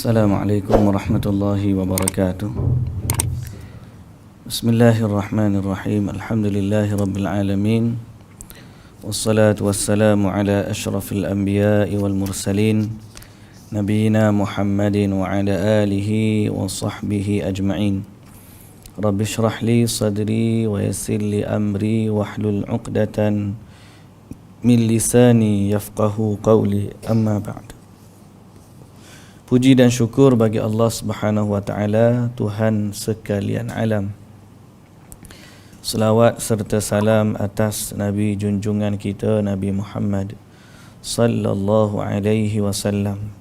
Assalamualaikum warahmatullahi wabarakatuh. Bismillahirrahmanirrahim. Alhamdulillahi rabbil alamin. Wassalatu wassalamu ala ashrafil anbiya'i wal mursalin Nabiina Muhammadin wa ala alihi wa sahbihi ajma'in. Rabbi shrah li sadri wa yassir li amri wahlul 'uqdatan min lisani yafqahu qawli, amma ba'd. Puji dan syukur bagi Allah Subhanahu wa taala, Tuhan sekalian alam. Selawat serta salam atas Nabi junjungan kita Nabi Muhammad sallallahu alaihi wasallam,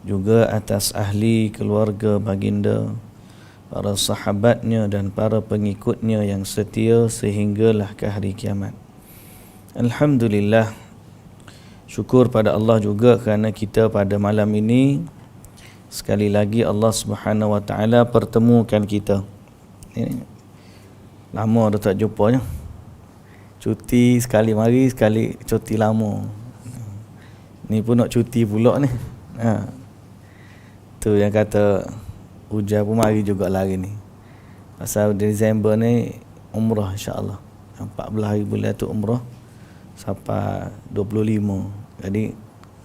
juga atas ahli keluarga baginda, para sahabatnya dan para pengikutnya yang setia sehinggalah ke hari kiamat. Alhamdulillah, syukur pada Allah juga kerana kita pada malam ini sekali lagi Allah Subhanahu wa taala pertemukan kita. Ini lama dah tak jumpanya. Cuti sekali mari, sekali cuti lama. Ni pun nak cuti pula ni. Tu yang kata hujan pun mari juga lagi ni. Pasal Disember ni umrah insya-Allah. 14 hari bulan tu umrah sampai 25. Jadi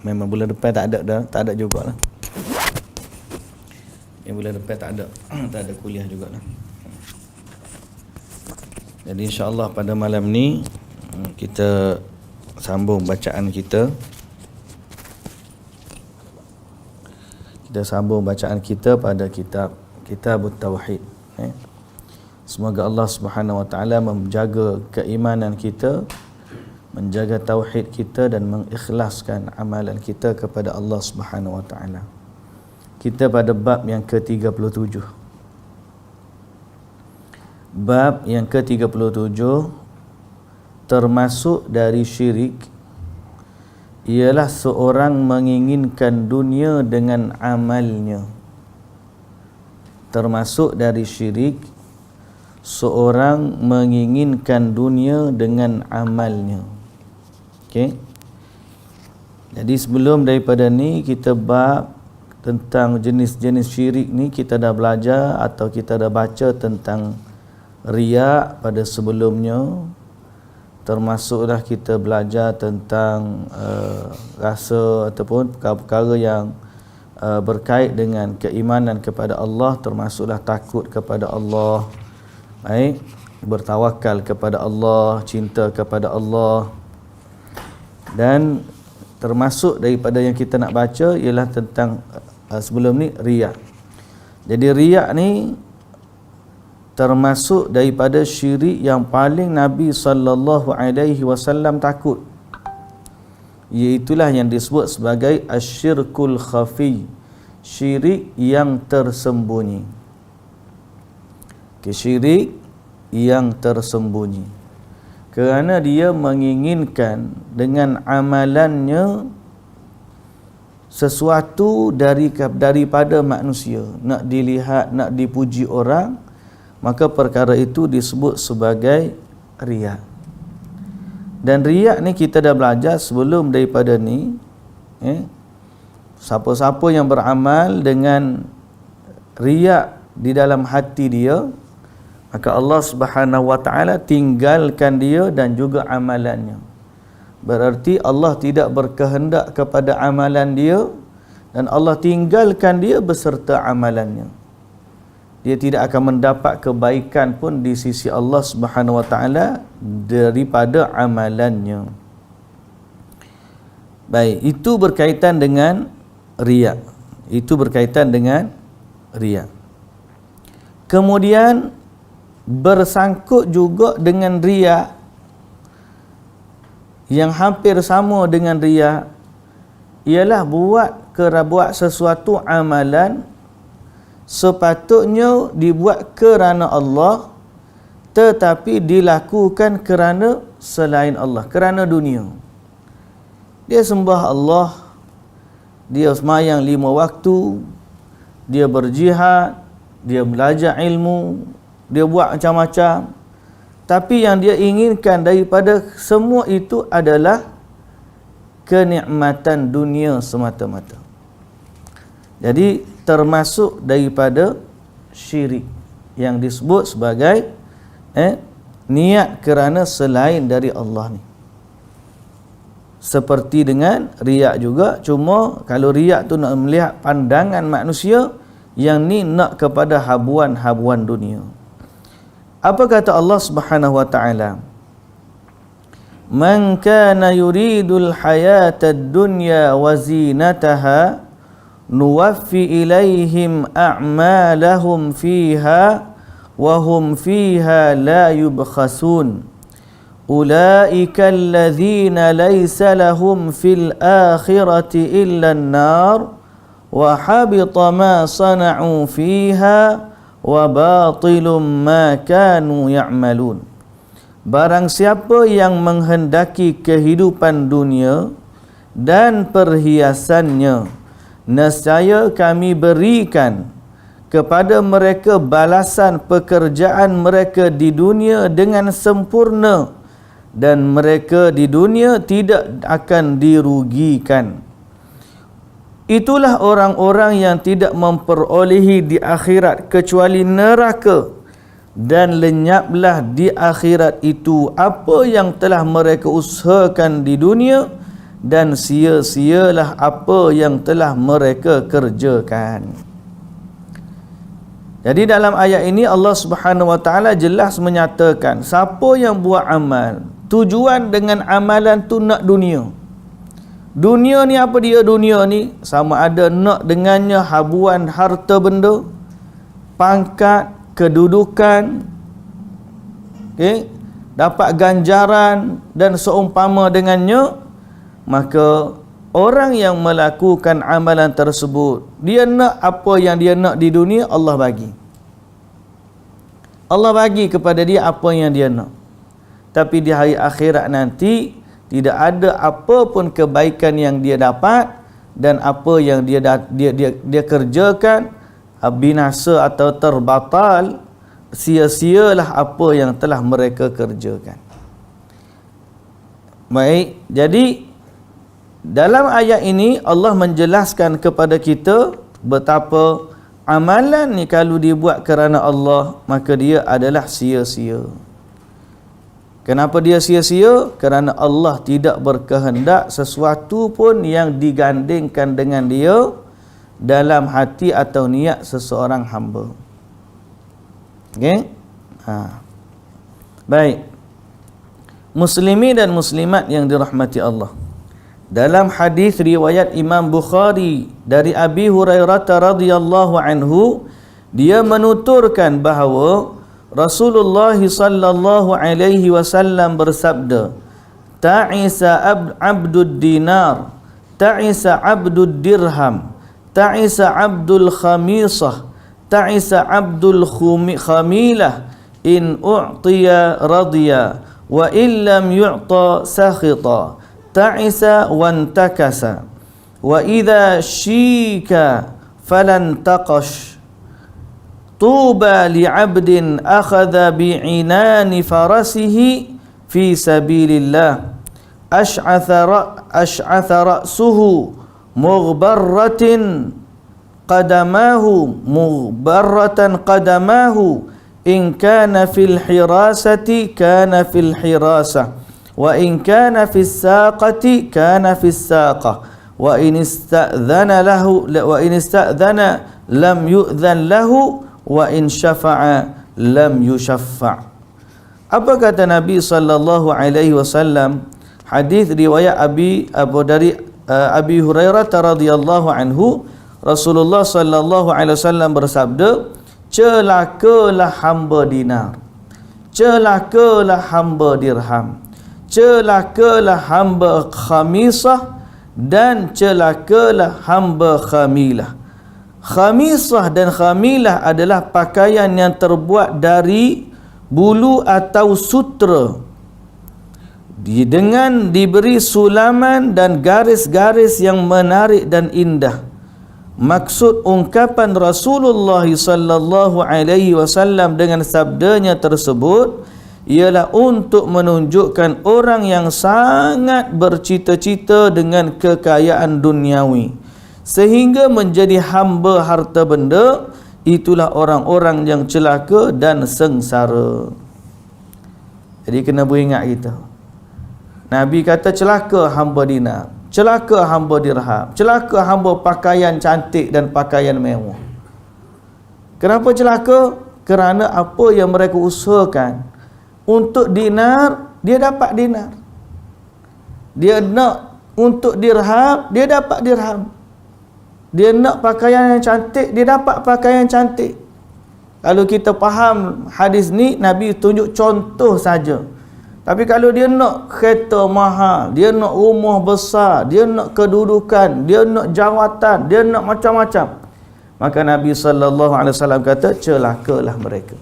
memang bulan depan tak ada dah, tak ada jugalah. Yang bulan depan tak ada kuliah jugalah. Jadi insya-Allah pada malam ni kita sambung bacaan kita. Kita sambung bacaan kita pada kitab Tauhid. Semoga Allah Subhanahu wa taala menjaga keimanan kita, menjaga tauhid kita dan mengikhlaskan amalan kita kepada Allah Subhanahu wa taala. Kita pada bab yang ke-37. Bab yang ke-37 termasuk dari syirik ialah seorang menginginkan dunia dengan amalnya. Termasuk dari syirik seorang menginginkan dunia dengan amalnya. Okey. Jadi sebelum daripada ni kita bab tentang jenis-jenis syirik ni kita dah belajar atau kita dah baca tentang riya pada sebelumnya. Termasuklah kita belajar tentang rasa ataupun perkara-perkara yang berkait dengan keimanan kepada Allah, termasuklah takut kepada Allah, bertawakal kepada Allah, cinta kepada Allah. Dan termasuk daripada yang kita nak baca ialah tentang sebelum ni riya. Jadi riya ni termasuk daripada syirik yang paling Nabi sallallahu alaihi wasallam takut. Iaitulah yang disebut sebagai asyirkul khafi, syirik yang tersembunyi. Syirik yang tersembunyi. Kerana dia menginginkan dengan amalannya sesuatu daripada manusia, nak dilihat, nak dipuji orang, maka perkara itu disebut sebagai riya. Dan riya ni kita dah belajar sebelum daripada ni, siapa-siapa yang beramal dengan riya di dalam hati dia, maka Allah Subhanahu wa taala tinggalkan dia dan juga amalannya. Berarti Allah tidak berkehendak kepada amalan dia dan Allah tinggalkan dia beserta amalannya. Dia tidak akan mendapat kebaikan pun di sisi Allah Subhanahu wa taala daripada amalannya. Baik, itu berkaitan dengan riya. Itu berkaitan dengan riya. Kemudian bersangkut juga dengan riya yang hampir sama dengan riya ialah buat sesuatu amalan sepatutnya dibuat kerana Allah tetapi dilakukan kerana selain Allah, kerana dunia. Dia sembah Allah, dia sembahyang 5 waktu, dia berjihad, dia belajar ilmu, dia buat macam-macam. Tapi yang dia inginkan daripada semua itu adalah kenikmatan dunia semata-mata. Jadi termasuk daripada syirik yang disebut sebagai niat kerana selain dari Allah ni. Seperti dengan riak juga, cuma kalau riak tu nak melihat pandangan manusia, yang ni nak kepada habuan-habuan dunia. Apa kata Allah Subhanahu wa taala? Man kana yuridul hayatad dunya wa zinataha nuwaffi ilaihim a'malahum fiha wa hum fiha la yubkhasun. Ulaika alladhina laysa lahum fil akhirati illa an-nar wa habita ma sana'u fiha wa batilum ma kanu ya'malun. Barang siapa yang menghendaki kehidupan dunia dan perhiasannya, nescaya kami berikan kepada mereka balasan pekerjaan mereka di dunia dengan sempurna, dan mereka di dunia tidak akan dirugikan. Itulah orang-orang yang tidak memperolehi di akhirat kecuali neraka, dan lenyaplah di akhirat itu apa yang telah mereka usahakan di dunia, dan sia-sialah apa yang telah mereka kerjakan. Jadi dalam ayat ini Allah Subhanahu wa taala jelas menyatakan siapa yang buat amal, tujuan dengan amalan tu nak dunia. Dunia ni apa dia dunia ni? Sama ada nak dengannya habuan harta benda, pangkat, kedudukan, dapat ganjaran dan seumpama dengannya, maka orang yang melakukan amalan tersebut, dia nak apa yang dia nak di dunia, Allah bagi. Allah bagi kepada dia apa yang dia nak. Tapi di hari akhirat nanti tidak ada apa pun kebaikan yang dia dapat, dan apa yang dia kerjakan binasa atau terbatal, sia-sialah apa yang telah mereka kerjakan. Baik, jadi dalam ayat ini Allah menjelaskan kepada kita betapa amalan ni kalau dibuat kerana Allah, maka dia adalah sia-sia. Kenapa dia sia-sia? Kerana Allah tidak berkehendak sesuatu pun yang digandingkan dengan dia dalam hati atau niat seseorang hamba. Okey? Baik. Muslimin dan muslimat yang dirahmati Allah. Dalam hadis riwayat Imam Bukhari dari Abi Hurairah radhiyallahu anhu, dia menuturkan bahawa Rasulullah sallallahu alaihi wasallam bersabda, ta'isa abdud dinar, ta'isa abdud dirham, ta'isa abdul khamisah, ta'isa abdul khamilah, in u'tiya radiya wa illam yu'ta sakhita, ta'isa wantakasa, wa idha shika falan taqash. Tuba li'abdin akhadha bi'inani farasihi fi sabilillah, ash'atha ra'suhu mughbarratan qadamahu in kana fil hirasati kana fil hirasah, wa in kana fis saqati kana fis saqah, wa in ista'dhana lam yu'dhan lahu, wa in syafa'a lam yushaffa'. Apa kata Nabi sallallahu alaihi wasallam? Hadis riwayat Abi Hurairah radhiyallahu anhu, Rasulullah sallallahu alaihi wasallam bersabda, celakalah hamba dinar, celakalah hamba dirham, celakalah hamba khamisah, dan celakalah hamba khamilah. Khamisah dan khamilah adalah pakaian yang terbuat dari bulu atau sutra, dengan diberi sulaman dan garis-garis yang menarik dan indah. Maksud ungkapan Rasulullah sallallahu alaihi wasallam dengan sabdanya tersebut ialah untuk menunjukkan orang yang sangat bercita-cita dengan kekayaan duniawi, sehingga menjadi hamba harta benda, itulah orang-orang yang celaka dan sengsara. Jadi kena beringat kita. Nabi kata celaka hamba dinar, celaka hamba dirham, celaka hamba pakaian cantik dan pakaian mewah. Kenapa celaka? Kerana apa yang mereka usahakan untuk dinar, dia dapat dinar. Dia nak untuk dirham, dia dapat dirham. Dia nak pakaian yang cantik, dia dapat pakaian cantik. Kalau kita faham hadis ni, Nabi tunjuk contoh saja. Tapi kalau dia nak kereta mahal, dia nak rumah besar, dia nak kedudukan, dia nak jawatan, dia nak macam-macam, maka Nabi SAW kata celakalah mereka.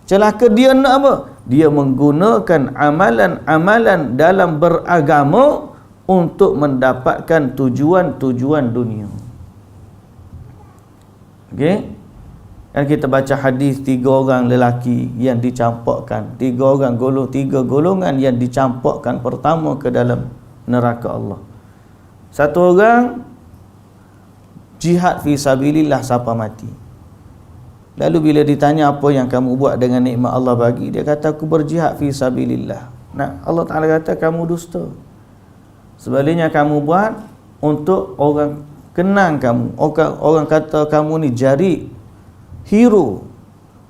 Celaka dia nak apa? Dia menggunakan amalan-amalan dalam beragama untuk mendapatkan tujuan-tujuan dunia. Okey? Kan kita baca hadis 3 orang lelaki yang dicampakkan, 3 orang tiga golongan yang dicampakkan pertama ke dalam neraka Allah. Satu orang jihad fi sabilillah sampai mati. Lalu bila ditanya apa yang kamu buat dengan nikmat Allah bagi, dia kata aku berjihad fi sabilillah. Nah, Allah Taala kata kamu dusta. Sebaliknya kamu buat untuk orang kenang kamu, orang kata kamu ni jari, hero,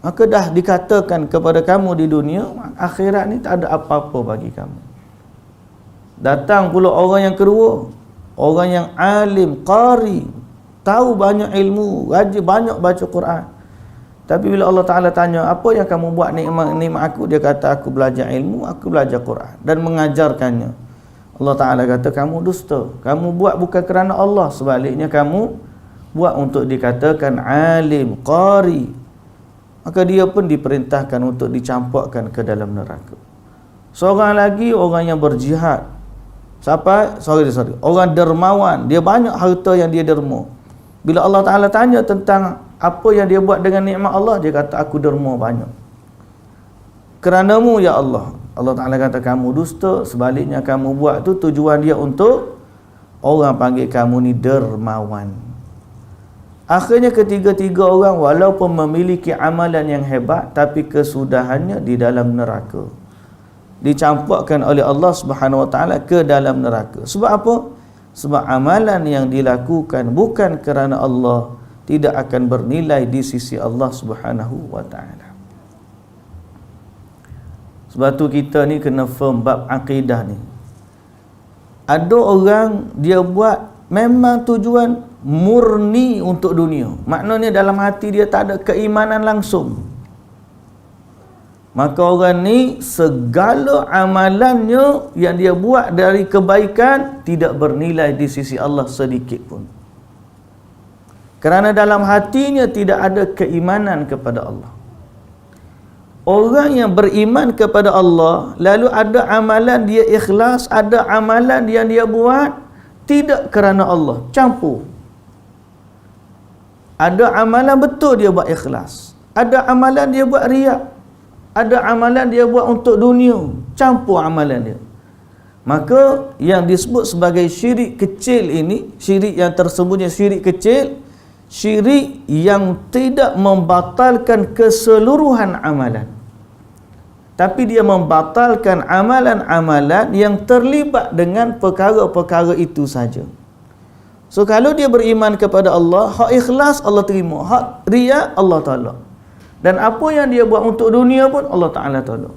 maka dah dikatakan kepada kamu di dunia, akhirat ni tak ada apa-apa bagi kamu. Datang pula orang yang kedua, orang yang alim, qari, tahu banyak ilmu, rajin banyak baca Quran. Tapi bila Allah Ta'ala tanya, apa yang kamu buat nikmat aku? Dia kata, aku belajar ilmu, aku belajar Quran dan mengajarkannya. Allah Ta'ala kata, kamu dusta. Kamu buat bukan kerana Allah. Sebaliknya kamu buat untuk dikatakan alim, qari. Maka dia pun diperintahkan untuk dicampakkan ke dalam neraka. Seorang lagi, orang yang berjihad. Siapa? Sorry. Orang dermawan. Dia banyak harta yang dia derma. Bila Allah Ta'ala tanya tentang apa yang dia buat dengan nikmat Allah, dia kata, aku derma banyak. Keranamu ya Allah. Allah Ta'ala kata, kamu dusta. Sebaliknya kamu buat tu tujuan dia untuk orang panggil kamu ni dermawan. Akhirnya ketiga-tiga orang walaupun memiliki amalan yang hebat, tapi kesudahannya di dalam neraka. Dicampakkan oleh Allah Subhanahu Wa Ta'ala ke dalam neraka. Sebab apa? Sebab amalan yang dilakukan bukan kerana Allah, tidak akan bernilai di sisi Allah Subhanahu Wa Ta'ala. Sebab tu kita ni kena firm bab akidah ni. Ada orang dia buat memang tujuan murni untuk dunia. Maknanya dalam hati dia tak ada keimanan langsung. Maka orang ni segala amalannya yang dia buat dari kebaikan tidak bernilai di sisi Allah sedikit pun. Kerana dalam hatinya tidak ada keimanan kepada Allah. Orang yang beriman kepada Allah, lalu ada amalan dia ikhlas, ada amalan yang dia buat tidak kerana Allah, campur. Ada amalan betul dia buat ikhlas, ada amalan dia buat riak, ada amalan dia buat untuk dunia, campur amalan dia. Maka yang disebut sebagai syirik kecil ini, syirik yang tersembunyi, syirik kecil, syirik yang tidak membatalkan keseluruhan amalan, tapi dia membatalkan amalan-amalan yang terlibat dengan perkara-perkara itu saja. So kalau dia beriman kepada Allah, hak ikhlas Allah terima, hak riya Allah tolak, dan apa yang dia buat untuk dunia pun Allah Ta'ala tolak.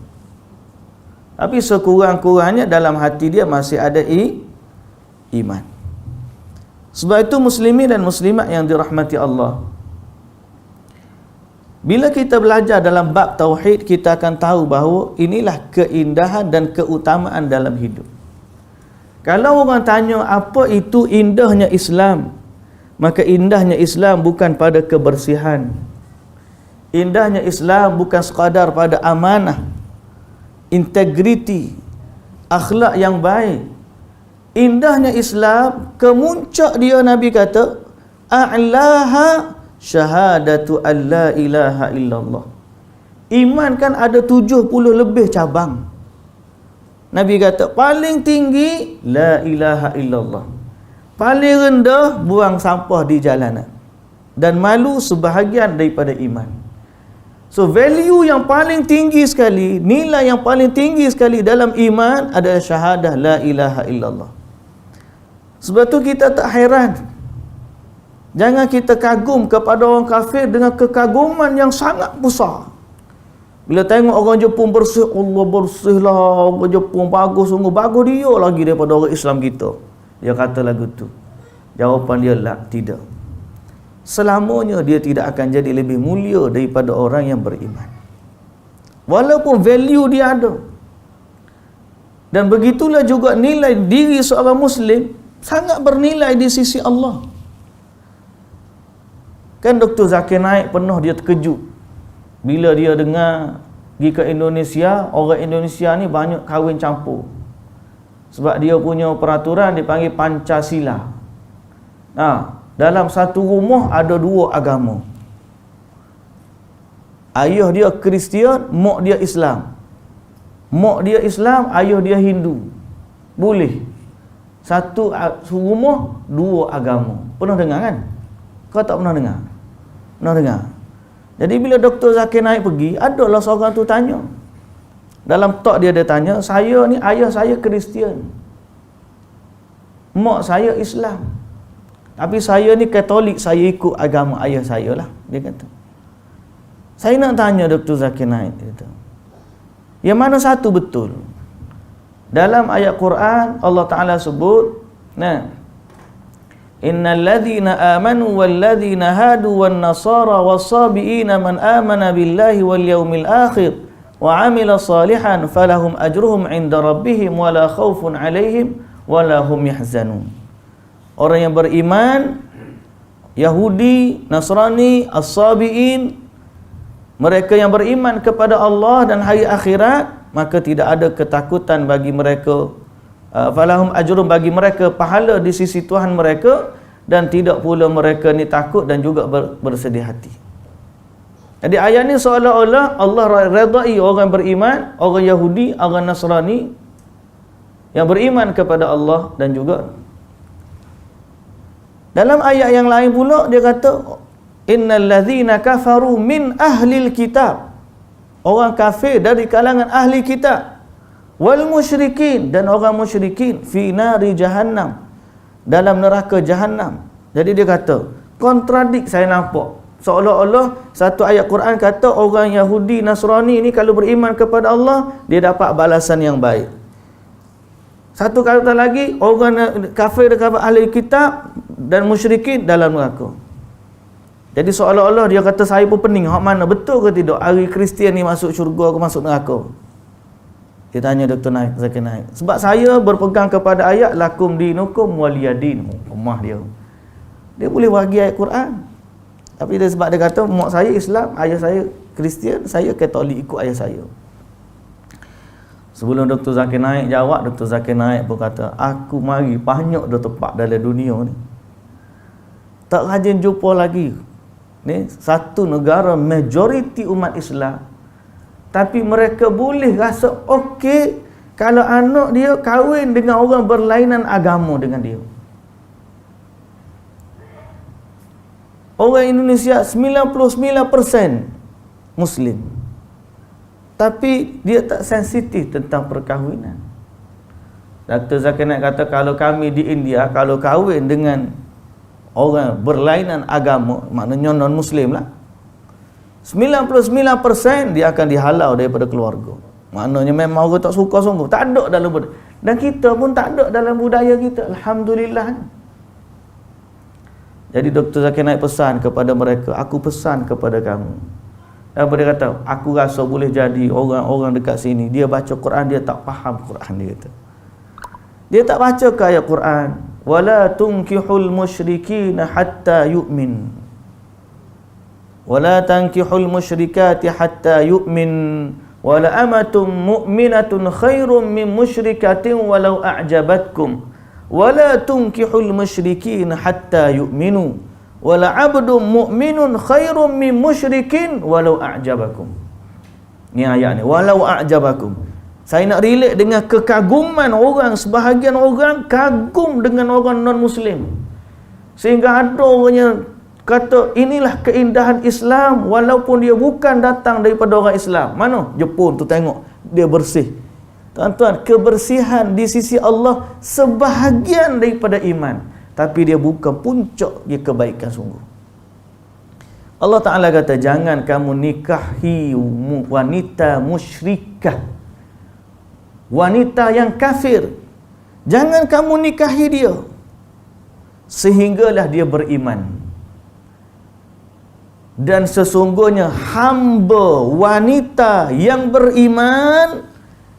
Tapi sekurang-kurangnya dalam hati dia masih ada iman. Sebab itu muslimin dan muslimat yang dirahmati Allah, bila kita belajar dalam bab tauhid, kita akan tahu bahawa inilah keindahan dan keutamaan dalam hidup. Kalau orang tanya apa itu indahnya Islam, maka indahnya Islam bukan pada kebersihan. Indahnya Islam bukan sekadar pada amanah, integriti, akhlak yang baik. Indahnya Islam, kemuncak dia Nabi kata, a'laha syahadatu an la ilaha illallah. Iman kan ada 70 lebih cabang. Nabi kata paling tinggi la ilaha illallah, paling rendah buang sampah di jalanan, dan malu sebahagian daripada iman. So value yang paling tinggi sekali, nilai yang paling tinggi sekali dalam iman adalah syahadah la ilaha illallah. Sebab tu kita tak hairan, jangan kita kagum kepada orang kafir dengan kekaguman yang sangat besar. Bila tengok orang Jepun bersih, Allah bersihlah, orang Jepun bagus, sungguh bagus dia lagi daripada orang Islam kita. Dia kata lagu tu. Jawapan dia lah, tidak. Selamanya dia tidak akan jadi lebih mulia daripada orang yang beriman, walaupun value dia ada. Dan begitulah juga nilai diri seorang Muslim sangat bernilai di sisi Allah. Kan Dr. Zakir Naik pernah dia terkejut bila dia dengar pergi ke Indonesia, orang Indonesia ni banyak kahwin campur. Sebab dia punya peraturan dipanggil Pancasila. Dalam satu rumah ada dua agama. Ayah dia Kristian, mak dia Islam. Mak dia Islam, ayah dia Hindu. Boleh. Satu rumah, dua agama. Pernah dengar kan? Kau tak pernah dengar? Pernah dengar? Jadi bila Dr. Zakir Naik pergi, adalah seorang tu tanya. Dalam talk dia tanya, saya ni ayah saya Kristian, mak saya Islam, tapi saya ni Katolik, saya ikut agama ayah saya lah. Dia kata, saya nak tanya Dr. Zakir Naik, dia kata, yang mana satu betul? Dalam ayat Quran Allah Ta'ala sebut, innal ladhina amanu wal ladhina hadu wan nasara was-sabiina man amana billahi wal yawmil akhir wa amila salihan falahum ajruhum inda rabbihim wala khaufun alaihim wala hum yahzanun. Orang yang beriman, Yahudi, Nasrani, As-Sabi'in, mereka yang beriman kepada Allah dan hari akhirat, maka tidak ada ketakutan bagi mereka, falahum ajrum, bagi mereka pahala di sisi Tuhan mereka, dan tidak pula mereka ni takut dan juga bersedih hati. Jadi ayat ni seolah-olah Allah redai orang beriman, orang Yahudi, orang Nasrani yang beriman kepada Allah. Dan juga dalam ayat yang lain pula dia kata, innal ladzina kafaru min ahlil kitab, orang kafir dari kalangan ahli kitab, wal musyrikin, dan orang musyrikin, fi nari jahannam, dalam neraka jahannam. Jadi dia kata, kontradik saya nampak. Seolah-olah satu ayat Quran kata orang Yahudi, Nasrani ni kalau beriman kepada Allah, dia dapat balasan yang baik. Satu kata lagi, orang kafir dekat ahli kitab dan musyrikin dalam neraka. Jadi seolah-olah dia kata saya pun pening, hak mana betul ke tidak? Hari Kristian ni masuk syurga ke masuk neraka? Dia tanya Dr. Zakir Naik. Sebab saya berpegang kepada ayat lakum dinukum waliyadin. Rumah dia. Dia boleh bagi ayat Quran. Tapi dia sebab dia kata mak saya Islam, ayah saya Kristian, saya Katolik, ikut ayah saya. Sebelum Dr. Zakir Naik jawab, Dr. Zakir Naik pun kata, aku mari banyak dah tempat dalam dunia ni, tak rajin jumpa lagi ni satu negara majoriti umat Islam, tapi mereka boleh rasa okey kalau anak dia kahwin dengan orang berlainan agama dengan dia. Orang Indonesia 99% Muslim, tapi dia tak sensitif tentang perkahwinan. Dr. Zakir Naik kata kalau kami di India, kalau kahwin dengan orang berlainan agama, maknanya non-Muslim lah, 99% dia akan dihalau daripada keluarga. Maknanya memang orang tak suka sungguh, tak ada dalam budaya. Dan kita pun tak ada dalam budaya kita, alhamdulillah. Jadi Dr. Zakir Naik pesan kepada mereka, aku pesan kepada kamu. Dan dia kata, aku rasa boleh jadi orang-orang dekat sini, dia baca Quran, dia tak faham Quran, dia kata. Dia tak baca ke ayat Quran, wala tunkihul musyrikin hatta yu'min. Wala tankihul musyrikati hatta yu'min. Wala amatum mu'minatun khairum min musyrikatin walau a'jabatkum. Wala tunkihul musyrikin hatta yu'minu. Wala abdun mu'minun khairum min musyrikin walau a'jabakum. Ni ayat ni, walau a'jabakum. Saya nak relate dengan kekaguman orang. Sebahagian orang kagum dengan orang non-Muslim, sehingga ada orangnya kata inilah keindahan Islam walaupun dia bukan datang daripada orang Islam. Mana? Jepun tu, tengok dia bersih. Tuan-tuan, kebersihan di sisi Allah sebahagian daripada iman, tapi dia bukan puncak dia kebaikan sungguh. Allah Ta'ala kata, jangan kamu nikahi wanita musyrikah, wanita yang kafir. Jangan kamu nikahi dia sehinggalah dia beriman. Dan sesungguhnya hamba wanita yang beriman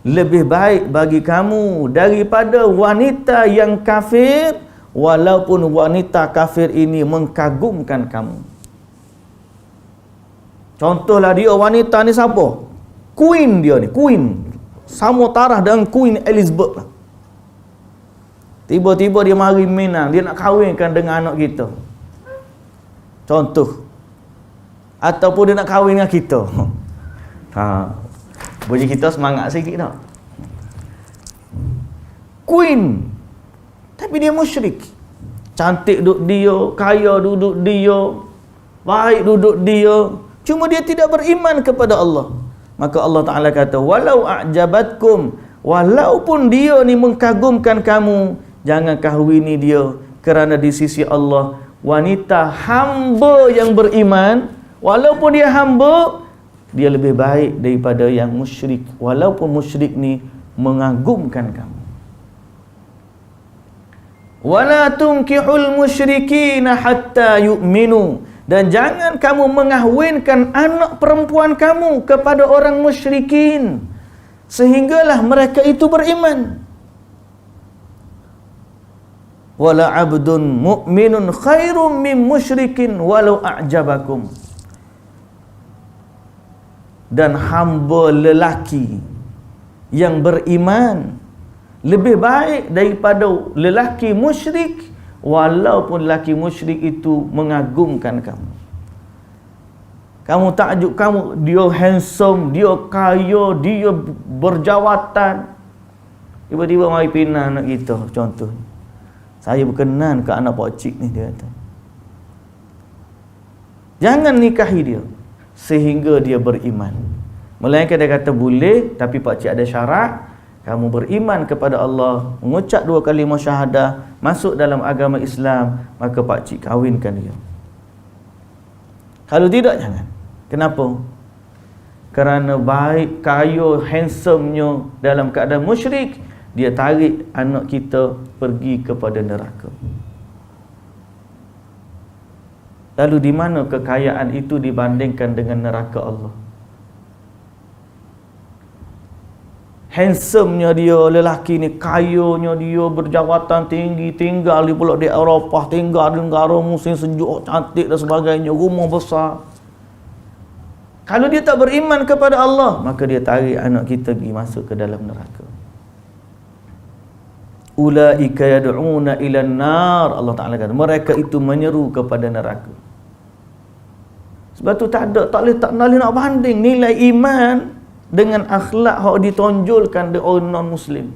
lebih baik bagi kamu daripada wanita yang kafir, walaupun wanita kafir ini mengkagumkan kamu. Contohlah dia wanita ni siapa? Queen dia ni, Queen. Sama taraf dengan Queen Elizabeth lah. Tiba-tiba dia mari Minang, dia nak kahwinkan dengan anak kita. Contoh. Ataupun dia nak kahwin dengan kita. Boleh kita semangat sikit tak? Queen, tapi dia musyrik. Cantik duduk dia, kaya duduk dia, baik duduk dia, cuma dia tidak beriman kepada Allah. Maka Allah Ta'ala kata, walau a'jabatkum, walaupun dia ni mengkagumkan kamu, jangan kahwini dia, kerana di sisi Allah wanita hamba yang beriman, walaupun dia hamba, dia lebih baik daripada yang musyrik, walaupun musyrik ni mengagumkan kamu. Wala tunkihul musyrikina hatta yu'minu, dan jangan kamu mengahwinkan anak perempuan kamu kepada orang musyrikin sehinggalah mereka itu beriman. Wala abdun mu'minun khairum min musyrikin walau a'jabakum, dan hamba lelaki yang beriman lebih baik daripada lelaki musyrik, walaupun lelaki musyrik itu mengagumkan kamu. Kamu takjub, kamu dia handsome, dia kaya, dia berjawatan, tiba-tiba mari pinang anak kita. Contoh, saya berkenan ke anak pak cik ni, dia kata. Jangan nikahi dia sehingga dia beriman. Melainkan dia kata boleh, tapi pak cik ada syarat. Kamu beriman kepada Allah, mengucap 2 kalimah syahadah, masuk dalam agama Islam, maka pak cik kahwinkan dia. Kalau tidak, jangan. Kenapa? Kerana baik, kaya, handsome-nya dalam keadaan musyrik, dia tarik anak kita pergi kepada neraka. Lalu di mana kekayaan itu dibandingkan dengan neraka Allah? Handsome-nya dia, lelaki ni, kayanya dia, berjawatan tinggi, tinggal di pula di Eropah, tinggal di negara musim sejuk, cantik dan sebagainya, rumah besar. Kalau dia tak beriman kepada Allah, maka dia tarik anak kita pergi masuk ke dalam neraka. Ulaika yad'una ilan nar, Allah Ta'ala kata, mereka itu menyeru kepada neraka. Sebab tu tak boleh nak banding nilai iman dengan akhlak yang ditonjolkan oleh orang non-Muslim.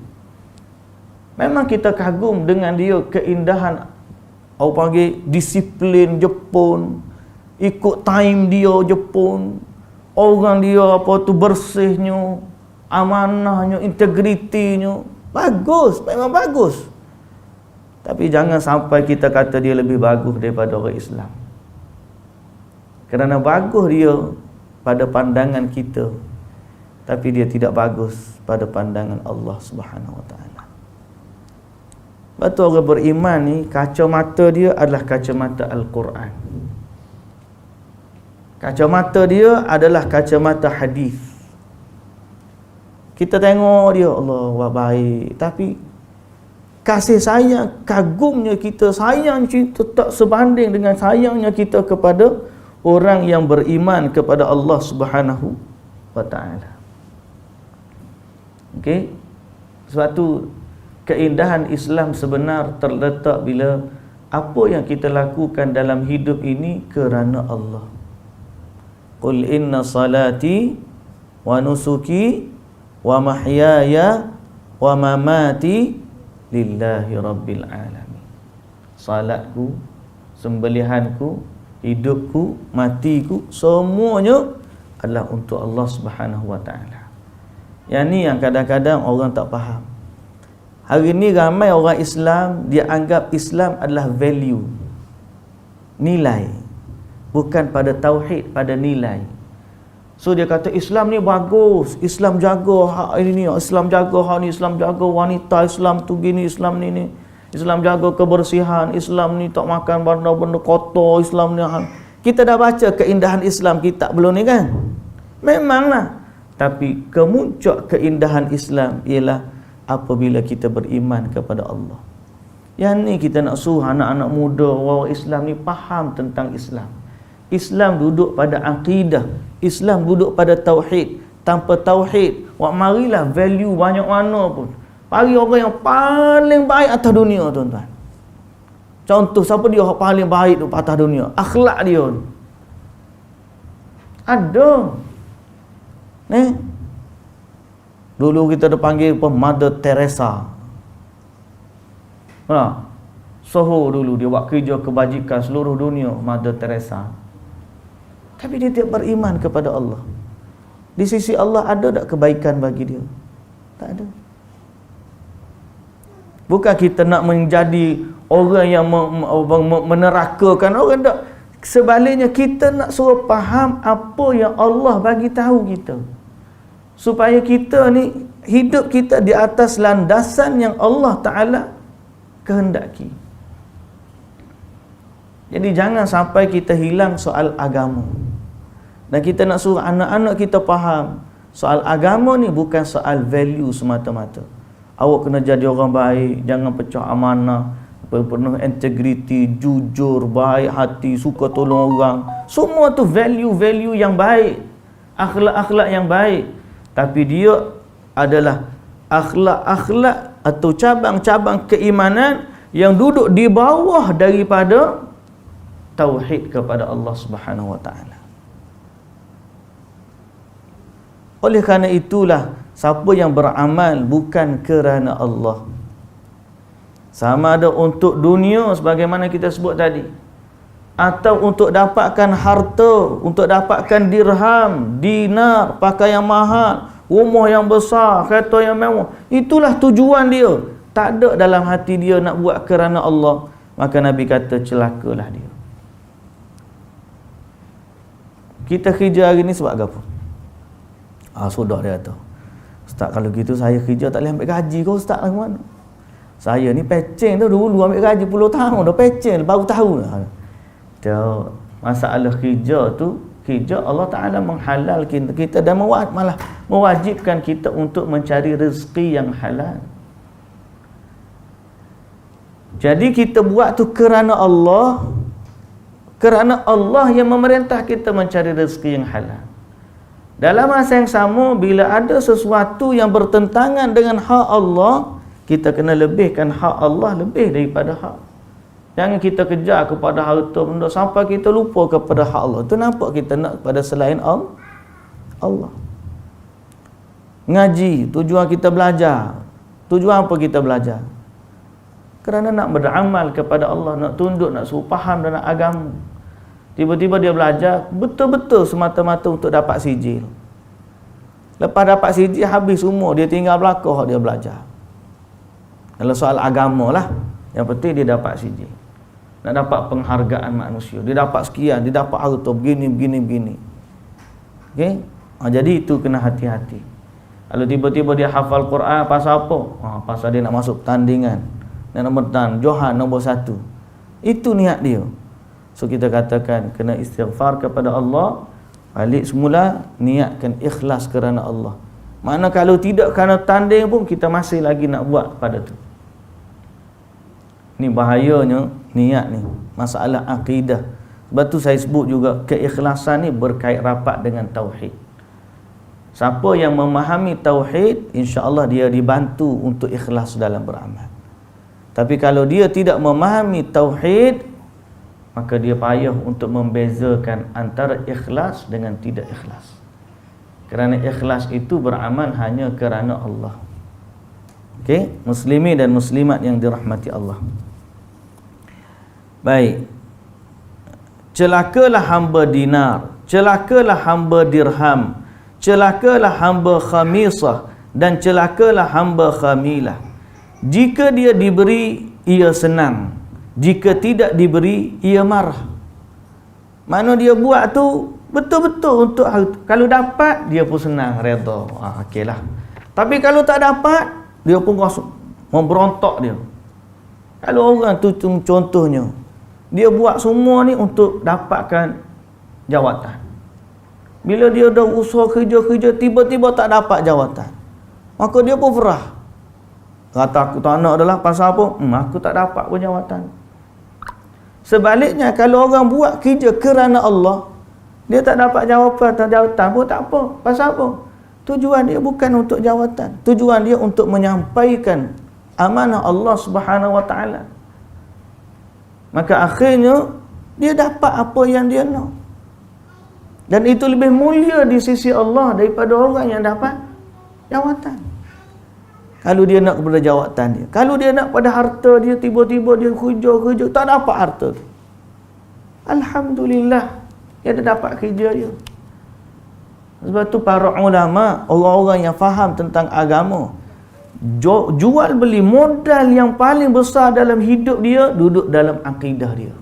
Memang kita kagum dengan dia keindahan, orang panggil disiplin Jepun, ikut time dia Jepun, orang dia apa tu bersihnya, amanahnya, integritinya, bagus, memang bagus. Tapi jangan sampai kita kata dia lebih bagus daripada orang Islam. Kerana bagus dia pada pandangan kita, tapi dia tidak bagus pada pandangan Allah Subhanahu Wa Taala. Betul, orang beriman ni kacamata dia adalah kacamata Al-Quran. Kacamata dia adalah kacamata hadis. Kita tengok dia, Allah wah baik, tapi kasih sayang, kagumnya kita, sayang kita tak sebanding dengan sayangnya kita kepada orang yang beriman kepada Allah Subhanahu Wa Taala. Okey. Sebab tu keindahan Islam sebenar terletak bila apa yang kita lakukan dalam hidup ini kerana Allah. Qul inna salati wa nusuki wa mahyaya wa mamati lillahi rabbil alamin. Salatku, sembelihanku, hidupku, matiku, semuanya adalah untuk Allah Subhanahu wa taala. Yang ni yang kadang-kadang orang tak faham. Hari ni ramai orang Islam, dia anggap Islam adalah value, nilai, bukan pada tauhid, pada nilai. So dia kata Islam ni bagus, Islam jaga hak ini, Islam jaga hak ni, Islam jaga wanita, Islam tu gini, Islam ni, Islam jaga kebersihan, Islam ni tak makan benda-benda kotor, Islam ni. Kita dah baca keindahan Islam kitab belum ni kan? Memanglah. Tapi kemuncak keindahan Islam ialah apabila kita beriman kepada Allah. Yang ni kita nak suruh anak-anak muda orang Islam ni faham tentang Islam. Islam duduk pada akidah, Islam duduk pada tauhid. Tanpa tauhid, marilah value banyak mana pun. Pari orang yang paling baik atas dunia, tuan-tuan. Contoh siapa dia yang paling baik tu atas dunia? Akhlak dia. Ada. Dulu kita ada panggil Mother Teresa. Soho dulu dia buat kerja kebajikan seluruh dunia, Mother Teresa. Tapi dia tidak beriman kepada Allah. Di sisi Allah ada tak kebaikan bagi dia? Tak ada. Bukan kita nak menjadi orang yang menerakakan orang, tak. Sebaliknya kita nak suruh faham apa yang Allah bagi tahu kita, supaya kita ni hidup kita di atas landasan yang Allah Ta'ala kehendaki. Jadi jangan sampai kita hilang soal agama. Dan kita nak suruh anak-anak kita faham soal agama ni bukan soal value semata-mata. Awak kena jadi orang baik, jangan pecah amanah, penuh integriti, jujur, baik hati, suka tolong orang. Semua tu value-value yang baik, akhlak-akhlak yang baik. Tapi dia adalah akhlak-akhlak atau cabang-cabang keimanan yang duduk di bawah daripada tauhid kepada Allah Subhanahu wa taala. Oleh kerana itulah, siapa yang beramal bukan kerana Allah, sama ada untuk dunia sebagaimana kita sebut tadi, atau untuk dapatkan harta, untuk dapatkan dirham, dinar, pakaian mahal, rumah yang besar, kereta yang mewah, itulah tujuan dia. Tak ada dalam hati dia nak buat kerana Allah, maka Nabi kata celakalah dia. Kita kerja hari ni sebab apa? Sudah dia kata, Ustaz kalau gitu saya kerja tak boleh ambil gaji kau Ustaz lah ke mana? Saya ni peceng tu, dulu ambil gaji 10 tahun dah peceng, baru tahu lah. Masalah kerja tu, kerja Allah Ta'ala menghalalkan kita dan malah mewajibkan kita untuk mencari rezeki yang halal. Jadi kita buat tu kerana Allah yang memerintah kita mencari rezeki yang halal. Dalam masa yang sama, bila ada sesuatu yang bertentangan dengan hak Allah, kita kena lebihkan hak Allah lebih daripada hak. Jangan kita kejar kepada harta benda sampai kita lupa kepada hak Allah. Itu nampak kita nak kepada selain Allah. Ngaji, tujuan kita belajar. Tujuan apa kita belajar? Kerana nak beramal kepada Allah, nak tunduk, nak suruh faham dalam agama. Tiba-tiba dia belajar betul-betul semata-mata untuk dapat sijil. Lepas dapat sijil, habis umur dia tinggal belakang dia belajar. Kalau soal agama lah, yang penting dia dapat sijil, nak dapat penghargaan manusia, dia dapat sekian, dia dapat harta begini. Okay? Jadi itu kena hati-hati. Kalau tiba-tiba dia hafal Quran, pasal apa? Pasal dia nak masuk pertandingan, nak bertahan Johan nombor 1. Itu niat dia. So kita katakan kena istighfar kepada Allah, balik semula niatkan ikhlas kerana Allah. Mana kalau tidak kerana tanding pun kita masih lagi nak buat pada tu. Ni bahayanya niat ni, masalah akidah. Sebab tu saya sebut juga keikhlasan ni berkait rapat dengan tauhid. Siapa yang memahami tauhid, insya-Allah dia dibantu untuk ikhlas dalam beramal. Tapi kalau dia tidak memahami tauhid, maka dia payah untuk membezakan antara ikhlas dengan tidak ikhlas. Kerana ikhlas itu beramal hanya kerana Allah. Okey, muslimin dan muslimat yang dirahmati Allah. Baik. Celakalah hamba dinar, celakalah hamba dirham, celakalah hamba khamisah, dan celakalah hamba khamilah. Jika dia diberi, ia senang. Jika tidak diberi, ia marah. Mana dia buat tu betul-betul untuk kalau dapat, dia pun senang, redha. Okeylah. Tapi kalau tak dapat, dia pun rasa memberontak dia. Kalau orang tu contohnya, dia buat semua ni untuk dapatkan jawatan. Bila dia dah usaha kerja-kerja, tiba-tiba tak dapat jawatan, maka dia pun berah. Kata aku tak nak adalah pasal apa? Aku tak dapat pun jawatan. Sebaliknya, kalau orang buat kerja kerana Allah, dia tak dapat jawatan pun tak apa. Pasal apa? Tujuan dia bukan untuk jawatan. Tujuan dia untuk menyampaikan amanah Allah Subhanahu Wa Taala. Maka akhirnya dia dapat apa yang dia nak. Dan itu lebih mulia di sisi Allah daripada orang yang dapat jawatan. Kalau dia nak kepada jawatan dia, kalau dia nak pada harta dia, tiba-tiba dia kerja tak dapat harta tu, alhamdulillah, dia dah dapat kerja dia. Sebab tu para ulama, orang-orang yang faham tentang agama, jual beli modal yang paling besar dalam hidup dia duduk dalam akidah dia.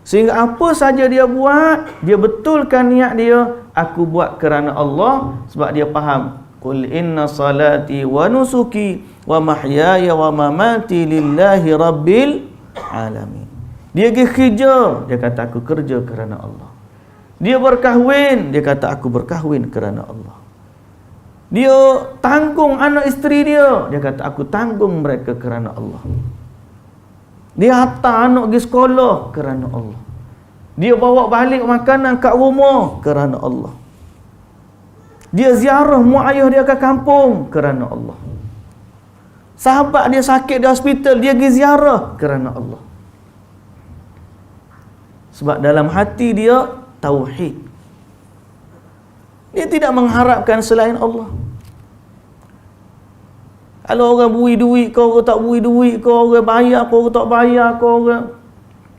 Sehingga apa saja dia buat, dia betulkan niat dia, aku buat kerana Allah, sebab dia faham, qul inna salati wa nusuki wa mahyaya wa mamati lillahi rabbil alamin. Dia pergi kerja, dia kata aku kerja kerana Allah. Dia berkahwin, dia kata aku berkahwin kerana Allah. Dia tanggung anak isteri dia, dia kata aku tanggung mereka kerana Allah. Dia hantar anak pergi sekolah kerana Allah. Dia bawa balik makanan kat rumah kerana Allah. Dia ziarah mak ayah dia ke kampung kerana Allah. Sahabat dia sakit di hospital, dia pergi ziarah kerana Allah. Sebab dalam hati dia tauhid. Dia tidak mengharapkan selain Allah. Kalau orang beri duit, kau orang tak beri duit, kau orang bayar, kau orang tak bayar, kau orang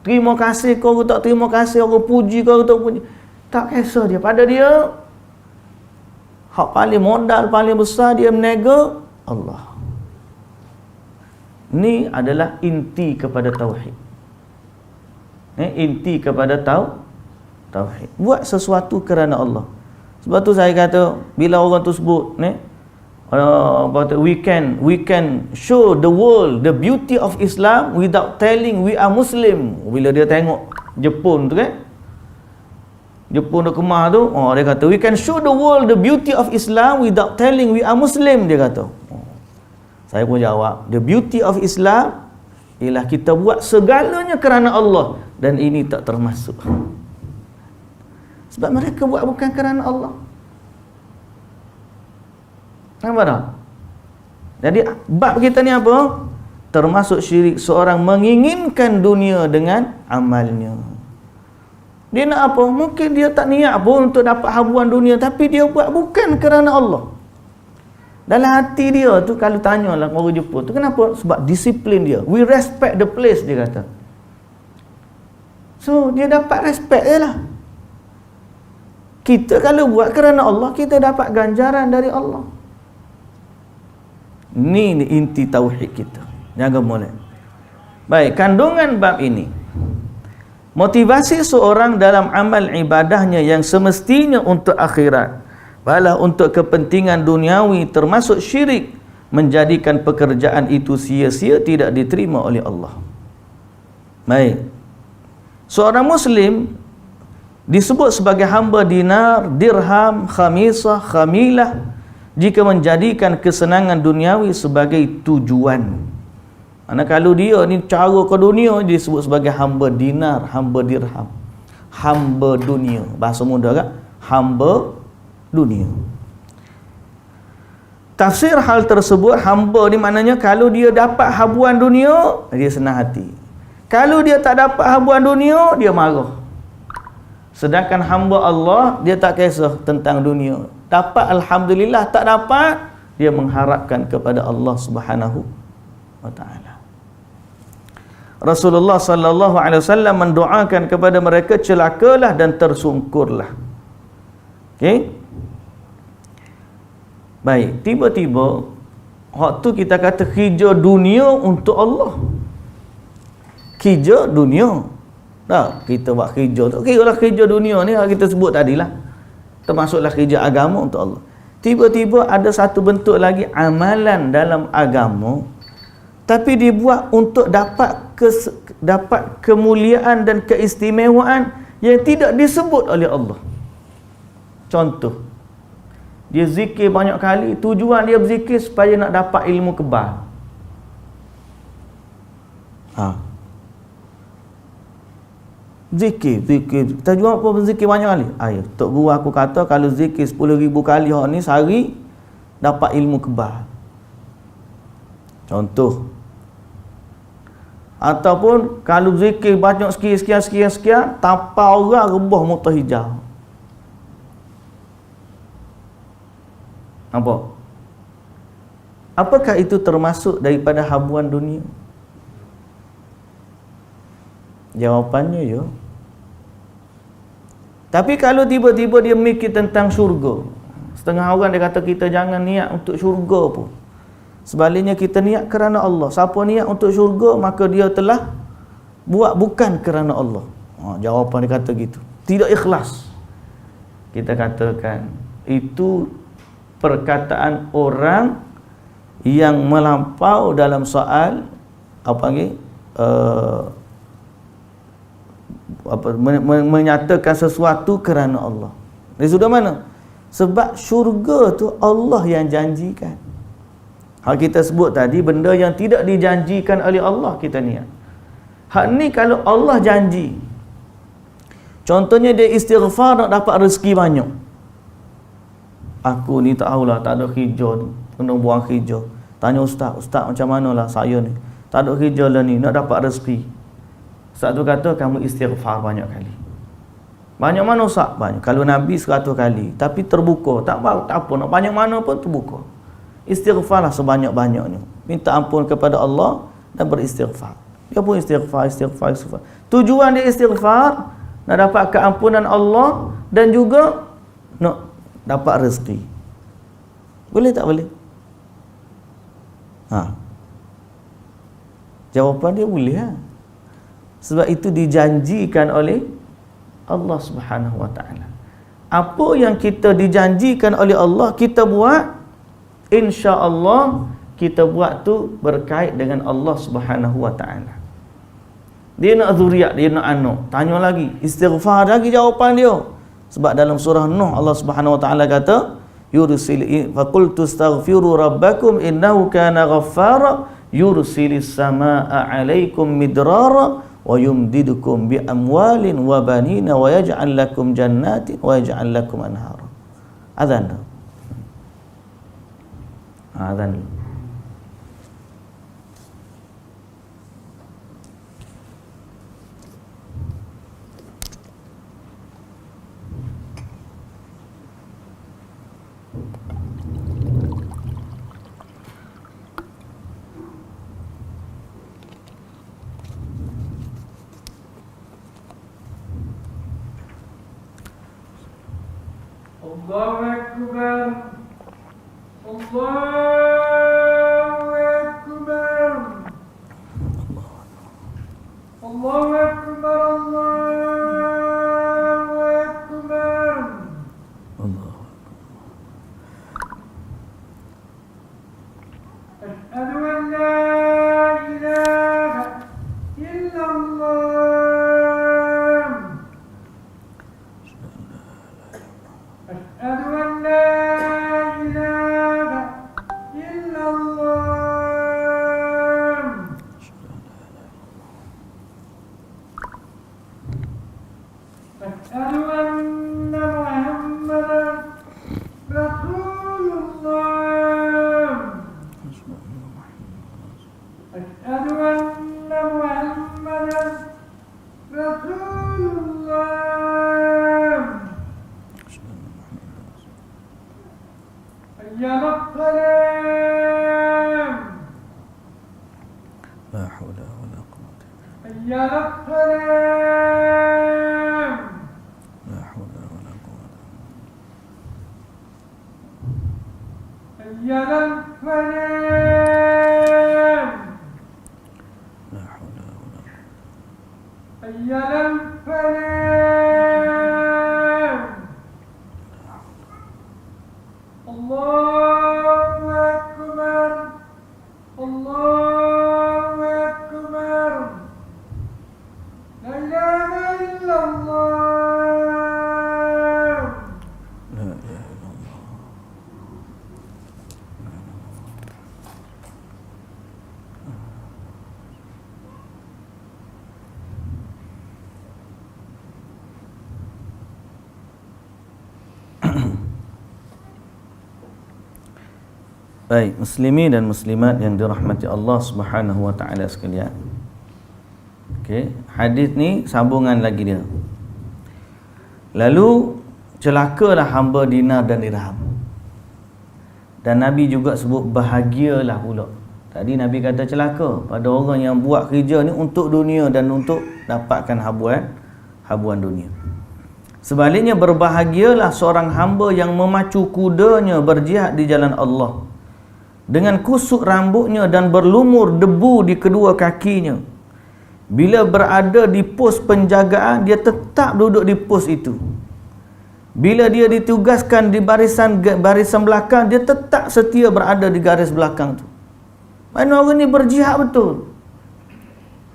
terima kasih, kau orang tak terima kasih, orang puji, kau orang tak puji, tak kisah dia. Pada dia, hak paling modal paling besar dia menega Allah. Ini adalah inti kepada tauhid. Inti kepada tauhid. Buat sesuatu kerana Allah. Sebab tu saya kata, bila orang tu sebut we can show the world the beauty of Islam without telling we are Muslim. Bila dia tengok Jepun tu kan, Jepun dah kemah tu, dia kata we can show the world the beauty of Islam without telling we are Muslim. Dia kata, saya pun jawab, the beauty of Islam ialah kita buat segalanya kerana Allah, dan ini tak termasuk. Sebab mereka buat bukan kerana Allah. Nampak tak? Jadi bab kita ni apa? Termasuk syirik, seorang menginginkan dunia dengan amalnya. Dia nak apa? Mungkin dia tak niat pun untuk dapat habuan dunia, tapi dia buat bukan kerana Allah. Dalam hati dia tu, kalau tanyalah orang Jepun tu, kenapa? Sebab disiplin dia. We respect the place, dia kata. So, dia dapat respect je lah. Kita kalau buat kerana Allah, kita dapat ganjaran dari Allah. Ni inti tauhid kita. Jangan molek. Baik, kandungan bab ini. Motivasi seorang dalam amal ibadahnya yang semestinya untuk akhirat, malah untuk kepentingan duniawi termasuk syirik, menjadikan pekerjaan itu sia-sia, tidak diterima oleh Allah. Baik. Seorang Muslim disebut sebagai hamba dinar, dirham, khamisah, khamilah jika menjadikan kesenangan duniawi sebagai tujuan. Mana kalau dia ni cara ke dunia, dia disebut sebagai hamba dinar, hamba dirham, hamba dunia. Bahasa mudah kan? Hamba dunia. Tafsir hal tersebut, hamba ni maknanya kalau dia dapat habuan dunia, dia senang hati. Kalau dia tak dapat habuan dunia, dia marah. Sedangkan hamba Allah, dia tak kisah tentang dunia. Dapat alhamdulillah, tak dapat, dia mengharapkan kepada Allah Subhanahu wa taala. Rasulullah sallallahu alaihi wasallam mendoakan kepada mereka, celakalah dan tersungkurlah. Okey? Baik, tiba-tiba waktu kita kata kerja dunia untuk Allah. Kerja dunia. Dah, kita buat kerja tu. Okey, lah kerja dunia ni kita sebut tadilah. Termasuklah kerja agama untuk Allah. Tiba-tiba ada satu bentuk lagi amalan dalam agama, tapi dibuat untuk dapat kemuliaan dan keistimewaan yang tidak disebut oleh Allah. Contoh, dia zikir banyak kali, tujuan dia berzikir supaya nak dapat ilmu kebal. Zikir. Tujuan apa berzikir banyak kali? Tok guru aku kata kalau zikir 10,000 kali hak ni sehari dapat ilmu kebal. Contoh. Ataupun kalau zikir banyak sekian, tapau orang rebah mata hijau. Nampak? Apakah itu termasuk daripada habuan dunia? Jawapannya ya. Tapi kalau tiba-tiba dia mikir tentang syurga, setengah orang dia kata kita jangan niat untuk syurga pun. Sebaliknya kita niat kerana Allah. Siapa niat untuk syurga, maka dia telah buat bukan kerana Allah. Jawapan dia kata gitu. Tidak ikhlas. Kita katakan itu perkataan orang yang melampau dalam soal menyatakan sesuatu kerana Allah. Dari sudut mana? Sebab syurga tu Allah yang janjikan. Hak kita sebut tadi, benda yang tidak dijanjikan oleh Allah kita niat. Hak ni kalau Allah janji, contohnya dia istighfar nak dapat rezeki banyak. Aku ni tak tahulah, tak ada kerja tu, kena buang kerja. Tanya ustaz macam manalah saya ni, tak ada kerja lah ni, nak dapat rezeki. Ustaz tu kata kamu istighfar banyak kali. Banyak mana ustaz? Banyak. Kalau Nabi 100 kali, tapi terbuka, tak apa, nak banyak mana pun terbuka. Istighfarlah sebanyak-banyaknya. Minta ampun kepada Allah dan beristighfar. Dia pun istighfar. Tujuan dia istighfar nak dapat keampunan Allah dan juga nak dapat rezeki. Boleh tak boleh? Jawapan dia boleh. Sebab itu dijanjikan oleh Allah Subhanahu wa taala. Apa yang kita dijanjikan oleh Allah kita buat, insya-Allah kita buat tu berkait dengan Allah Subhanahu wa taala. Dia nak zuriat, dia nak anak, tanya lagi, istighfar lagi jawapan dia. Sebab dalam surah Nuh Allah Subhanahu wa taala kata, yursil faqultu astaghfiru rabbakum innahu kana ghaffara yursilis samaa 'alaikum midrara wa yumdidukum bi amwalin wa banina wa yaj'al lakum jannatin wa yaj'al lakum anhara. Azan. Azan. Allahu Akbar. Allahu Akbar. Allahu Akbar. Allahu Akbar. Allah. Asyhadu an la ilaha illallah. أشهد أن لا إله إلا الله. أشهد أن محمدا رسول الله. أشهد أن محمدا رسول الله. حي على الصلاة La haula wala quwwata حي على الصلاة la haula wala quwwata حي على الفلاح la haula wala quwwata حي على الفلاح الله أكبر الله أكبر لا إله إلا الله la ilaha illallah. Baik, muslimin dan muslimat yang dirahmati Allah Subhanahu wa taala sekalian. Okey, hadis ni sambungan lagi dia. Lalu celakalah hamba dinar dan dirham. Dan Nabi juga sebut bahagialah pula. Tadi Nabi kata celaka pada orang yang buat kerja ni untuk dunia dan untuk dapatkan habuan dunia. Sebaliknya berbahagialah seorang hamba yang memacu kudanya berjihad di jalan Allah dengan kusut rambutnya dan berlumur debu di kedua kakinya. Bila berada di pos penjagaan, dia tetap duduk di pos itu. Bila dia ditugaskan di barisan belakang, dia tetap setia berada di garis belakang tu. Mana orang ni berjihad betul.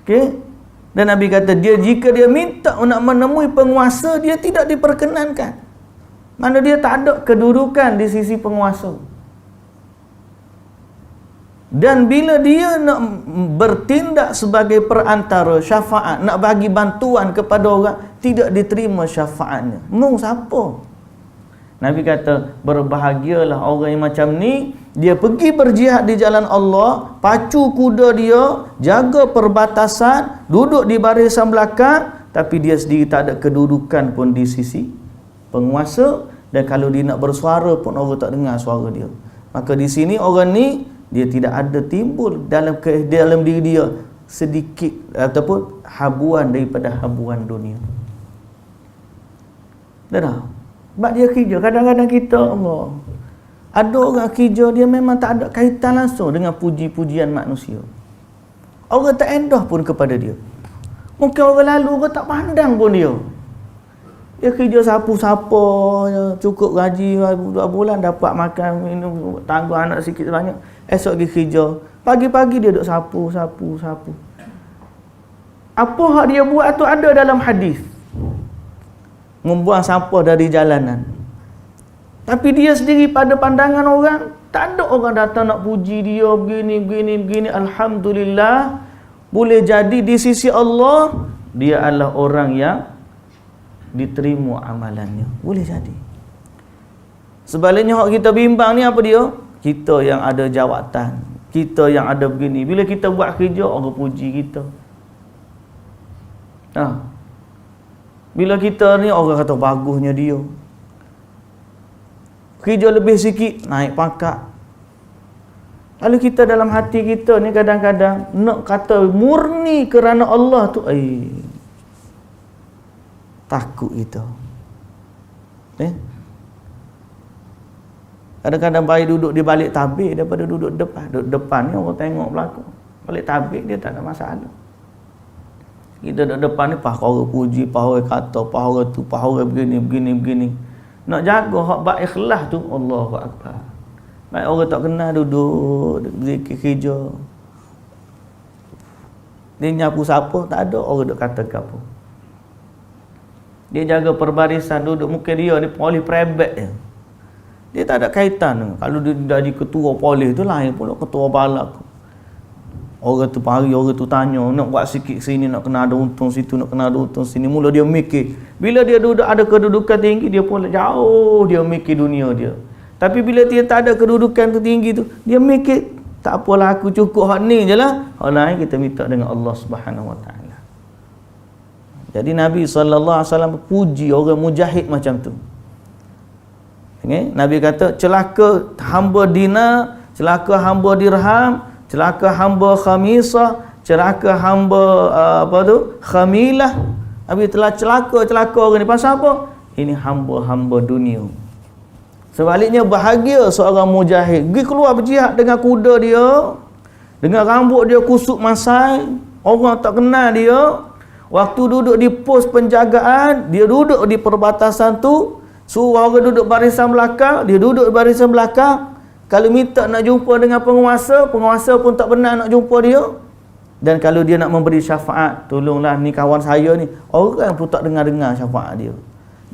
Okey? Dan Nabi kata jika dia minta nak menemui penguasa, dia tidak diperkenankan. Mana dia tak ada kedudukan di sisi penguasa. Dan bila dia nak bertindak sebagai perantara syafaat, nak bagi bantuan kepada orang, tidak diterima syafaatnya. Mau siapa? Nabi kata berbahagialah orang yang macam ni. Dia pergi berjihad di jalan Allah, pacu kuda dia, jaga perbatasan, duduk di barisan belakang, tapi dia sendiri tak ada kedudukan pun di sisi penguasa. Dan kalau dia nak bersuara pun orang tak dengar suara dia. Maka di sini orang ni dia tidak ada timbul dalam diri dia sedikit ataupun habuan daripada habuan dunia. Dah. Sebab dia kerja. Kadang-kadang kita Allah, ada orang kerja dia memang tak ada kaitan langsung dengan puji-pujian manusia. Orang tak endah pun kepada dia. Mungkin orang lalu orang tak pandang pun dia. Dia kerja sapu-sapu, cukup gaji 2 bulan dapat makan, minum, tangguh anak sikit banyak. Esok pergi kerja. Pagi-pagi dia duduk sapu. Apa hak dia buat tu ada dalam hadis. Membuang sampah dari jalanan. Tapi dia sendiri pada pandangan orang, tak ada orang datang nak puji dia begini. Alhamdulillah, boleh jadi di sisi Allah dia adalah orang yang diterima amalannya. Boleh jadi. Sebaliknya hak kita bimbang ni apa dia? Kita yang ada jawatan, kita yang ada begini. Bila kita buat kerja, orang puji kita. Bila kita ni orang kata bagusnya dia. Kerja lebih sikit, naik pangkat. Lalu kita dalam hati kita ni kadang-kadang nak kata murni kerana Allah tu, takut kita. Kadang-kadang baik duduk di balik tabir daripada duduk depan. Duduk depan ni orang tengok belakang. Balik tabir dia tak ada masalah. Kita duduk depan ni pah orang puji, pah orang kata, pah orang tu, pah orang begini. Nak jaga hak bak ikhlas tu, Allahu Akbar. Baik orang tak kenal duduk zikir kerja. Dia nyapu siapa tak ada orang duk kata apa. Dia jaga perbarisan duduk, mungkin dia ni polis private je. Dia tak ada kaitan. Kalau dia jadi ketua polis tu lain pula ketua balak. Orang tu pari, orang tu tanya, nak buat sikit sini, nak kena ada untung situ, nak kena ada untung sini. Mula dia mikir. Bila dia duduk ada kedudukan tinggi, dia pun jauh dia mikir dunia dia. Tapi bila dia tak ada kedudukan tinggi tu, dia mikir, tak apalah aku cukup hak ni je lah. Hak lain kita minta dengan Allah Subhanahu Wa Taala. Jadi Nabi SAW puji orang mujahid macam tu. Okay? Nabi kata celaka hamba dinar, celaka hamba dirham, celaka hamba khamisah, celaka hamba khamilah. Nabi telah celaka orang ni. Pasal apa? Ini hamba-hamba dunia. Sebaliknya bahagia seorang mujahid, pergi keluar berjihad dengan kuda dia, dengan rambut dia kusuk masai, orang tak kenal dia. Waktu duduk di pos penjagaan, dia duduk di perbatasan tu, suruh orang duduk barisan belakang, dia duduk barisan belakang. Kalau minta nak jumpa dengan penguasa, penguasa pun tak pernah nak jumpa dia. Dan kalau dia nak memberi syafaat, tolonglah ni kawan saya ni, orang pun tak dengar-dengar syafaat dia.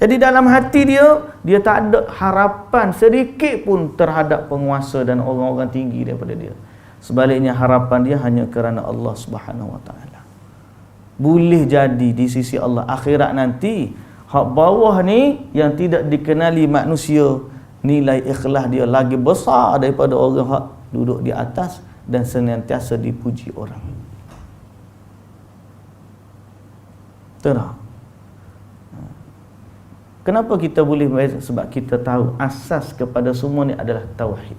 Jadi dalam hati dia tak ada harapan sedikit pun terhadap penguasa dan orang-orang tinggi daripada dia. Sebaliknya harapan dia hanya kerana Allah Subhanahu Wa Taala. Boleh jadi di sisi Allah akhirat nanti, hak bawah ni yang tidak dikenali manusia, nilai ikhlas dia lagi besar daripada orang hak duduk di atas dan senantiasa dipuji orang. Terang. Kenapa kita boleh baik? Sebab kita tahu asas kepada semua ni adalah tauhid.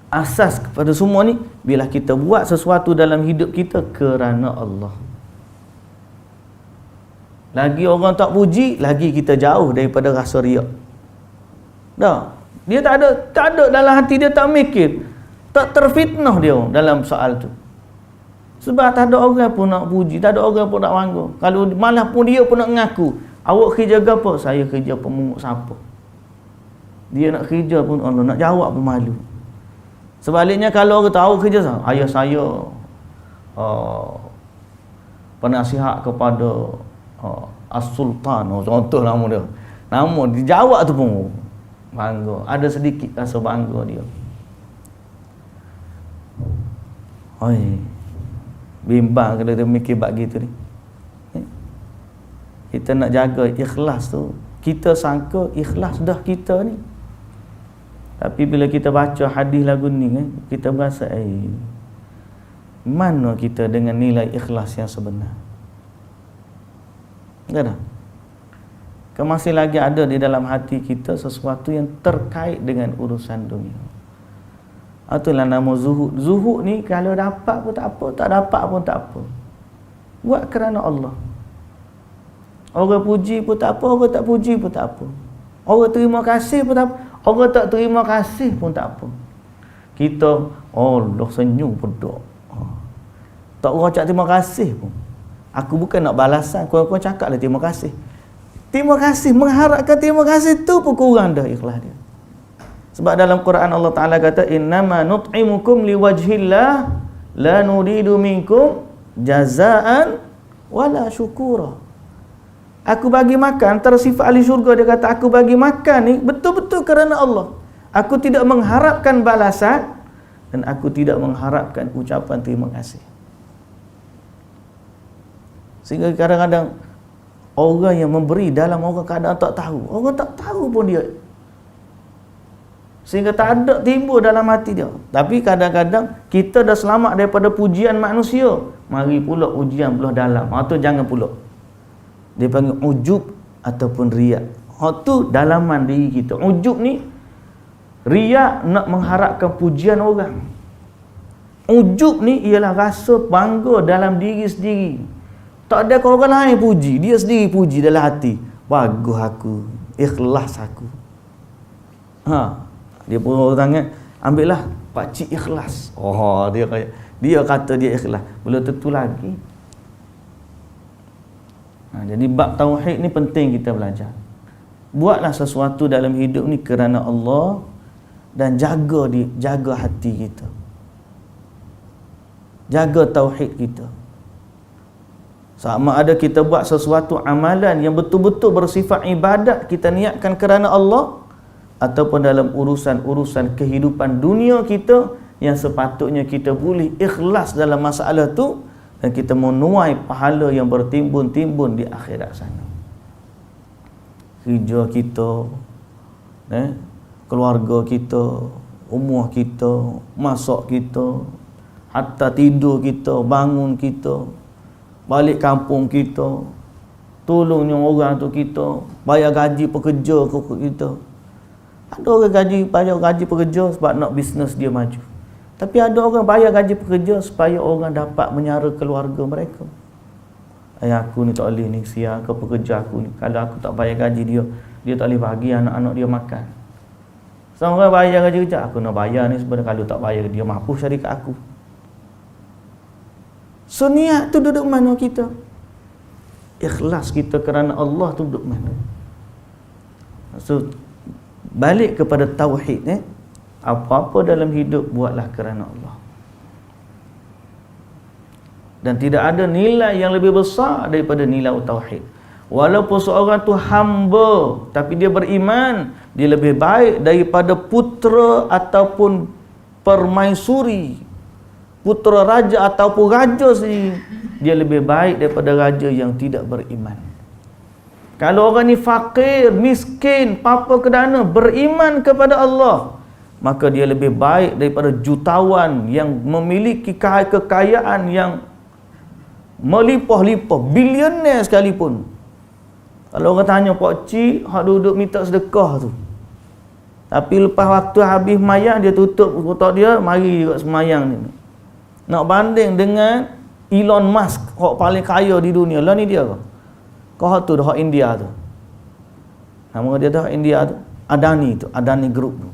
Asas kepada semua ni, bila kita buat sesuatu dalam hidup kita kerana Allah. Lagi orang tak puji, lagi kita jauh daripada rasa riak. Dah, dia tak ada dalam hati dia, tak mikir, tak terfitnah dia dalam soal tu. Sebab tak ada orang pun nak puji, tak ada orang pun nak bangga. Kalau malah pun dia pun nak mengaku, awak kerja apa? Saya kerja pemungut sampah. Dia nak kerja pun Allah nak jawab pun malu. Sebaliknya kalau orang tahu kerja saya, ayah saya penasihat kepada As-Sultan, contoh nama dia. Nama dijawab tu pun bangga. Ada sedikit rasa bangga dia. Oi. Bimbang kalau dia mikir bab gitu ni. Kita nak jaga ikhlas tu. Kita sangka ikhlas dah kita ni. Tapi bila kita baca hadis lagu ni kan, kita berasa mana kita dengan nilai ikhlas yang sebenar? Tak ada. Masih lagi ada di dalam hati kita sesuatu yang terkait dengan urusan dunia. Itulah nama zuhud. Zuhud ni kalau dapat pun tak apa, tak dapat pun tak apa. Buat kerana Allah. Orang puji pun tak apa, orang tak puji pun tak apa. Orang terima kasih pun tak apa, orang tak terima kasih pun tak apa. Kita Allah senyum pun tak. Tak orang cakap terima kasih pun. Aku bukan nak balasan, kau cakaplah terima kasih. Terima kasih, mengharapkan terima kasih tu pun kurang dah ikhlas dia. Sebab dalam Quran Allah Ta'ala kata, innama nut'imukum liwajhillah la nuridu minkum jazaan wala syukura. Aku bagi makan, antara sifat ahli syurga dia kata, aku bagi makan ni betul-betul kerana Allah. Aku tidak mengharapkan balasan dan aku tidak mengharapkan ucapan terima kasih. Sehingga kadang-kadang orang yang memberi dalam orang keadaan tak tahu. Orang tak tahu pun dia. Sehingga tak ada timbul dalam hati dia. Tapi kadang-kadang kita dah selamat daripada pujian manusia. Mari pula ujian belah dalam. Itu jangan pula. Dia panggil ujub ataupun riak. Itu dalaman diri kita. Ujub ni, riak nak mengharapkan pujian orang. Ujub ni ialah rasa bangga dalam diri sendiri. Tak ada orang lain puji, dia sendiri puji dalam hati. Bagus aku, ikhlas aku. Dia pun orang tangan, ambillah pakcik ikhlas. Dia kata dia ikhlas. Belum tentu lagi. Jadi bab tauhid ni penting kita belajar. Buatlah sesuatu dalam hidup ni kerana Allah dan jaga hati kita. Jaga tauhid kita. Sama ada kita buat sesuatu amalan yang betul-betul bersifat ibadat, kita niatkan kerana Allah, ataupun dalam urusan-urusan kehidupan dunia kita yang sepatutnya kita boleh ikhlas dalam masalah tu dan kita menuai pahala yang bertimbun-timbun di akhirat sana. Kerja kita, keluarga kita, umur kita, masak kita, hatta tidur kita, bangun kita, balik kampung kita, tolongnya orang tu kita, bayar gaji pekerja kita. Ada orang bayar gaji pekerja sebab nak bisnes dia maju. Tapi ada orang bayar gaji pekerja supaya orang dapat menyara keluarga mereka. Aku ni tak boleh ni, siar ke pekerja aku ni. Kalau aku tak bayar gaji dia, dia tak boleh bagi anak-anak dia makan. Seorang bayar gaji kerja, aku nak bayar ni sebenarnya, kalau tak bayar dia mampus syarikat aku. So niat tu duduk mana kita? Ikhlas kita kerana Allah tu duduk mana? So balik kepada tauhid, apa-apa dalam hidup buatlah kerana Allah. Dan tidak ada nilai yang lebih besar daripada nilai tauhid. Walaupun seorang tu hamba tapi dia beriman, dia lebih baik daripada putera ataupun permaisuri, putera raja ataupun raja sendiri. Dia lebih baik daripada raja yang tidak beriman. Kalau orang ni fakir, miskin, apa kedana, beriman kepada Allah, maka dia lebih baik daripada jutawan yang memiliki kekayaan yang melimpah-limpah, bilioner sekalipun. Kalau orang tanya Pak Cik, hak duduk minta sedekah tu, tapi lepas waktu habis mayang dia tutup kotak dia, mari juga semayang ni. Nak banding dengan Elon Musk, hak paling kaya di dunia lah ni dia ke? Kau hak tu dah hak India tu. Nama dia dah India tu, Adani tu, Adani Group tu.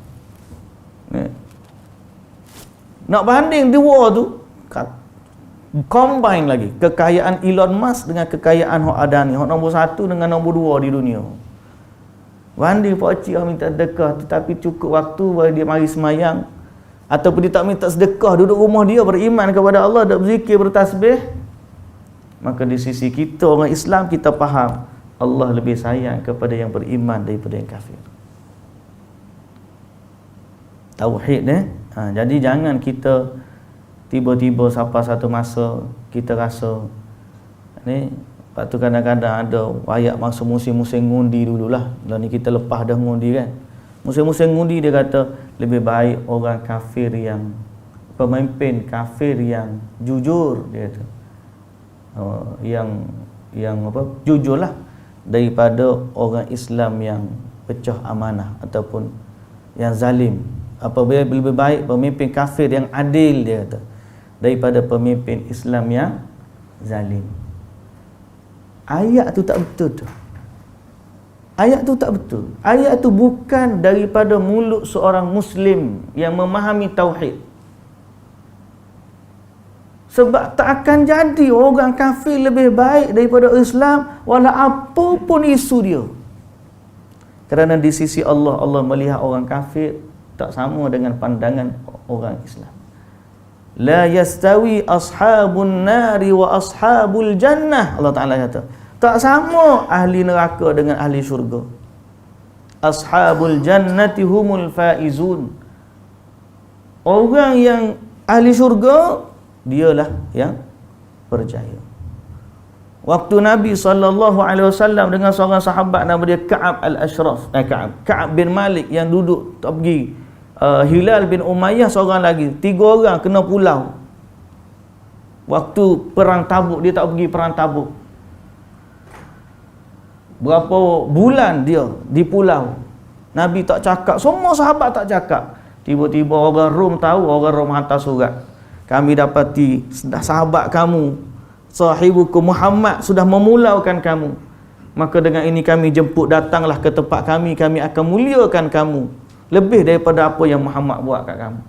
Nak banding dua tu, combine lagi kekayaan Elon Musk dengan kekayaan hak Adani, hak nombor 1 dengan nombor 2 di dunia. Banding Pak Cik minta sedekah tetapi cukup waktu baru dia mari semayang, ataupun dia tak minta sedekah, duduk rumah dia beriman kepada Allah, dak berzikir, bertasbih, maka di sisi kita orang Islam, kita faham Allah lebih sayang kepada yang beriman daripada yang kafir. Tauhid jadi jangan kita tiba-tiba sampai satu masa kita rasa ni, lepas tu kadang-kadang ada ayat masa musim-musim ngundi dululah. Dan ni kita lepas dah ngundi kan. Musim-musim ngundi dia kata lebih baik orang kafir yang pemimpin kafir yang jujur, dia kata. Yang apa? Jujurlah daripada orang Islam yang pecah amanah ataupun yang zalim. Apabila lebih baik pemimpin kafir yang adil, dia kata, daripada pemimpin Islam yang zalim. Ayat tu tak betul tu. Ayat tu tak betul. Ayat tu bukan daripada mulut seorang Muslim yang memahami tauhid. Sebab tak akan jadi orang kafir lebih baik daripada Islam walau apa pun isu dia. Kerana di sisi Allah, Allah melihat orang kafir tak sama dengan pandangan orang Islam. La yastawi ashabun nari wa ashabul jannah. Allah Ta'ala kata, tak sama ahli neraka dengan ahli syurga. Ashabul jannati humul faizun. Orang yang ahli syurga, dialah yang berjaya. Waktu Nabi SAW dengan seorang sahabat nama dia Ka'ab al-Ashraf, Ka'ab bin Malik yang duduk tak pergi, Hilal bin Umayyah seorang lagi, 3 orang kena pulau. Waktu perang Tabuk, dia tak pergi perang Tabuk. Berapa bulan dia di pulau. Nabi tak cakap, semua sahabat tak cakap. Tiba-tiba orang Rom tahu, orang Rom hantar surat. Kami dapati sahabat kamu, sahibukum Muhammad sudah memulaukan kamu. Maka dengan ini kami jemput, datanglah ke tempat kami akan muliakan kamu lebih daripada apa yang Muhammad buat kat kamu.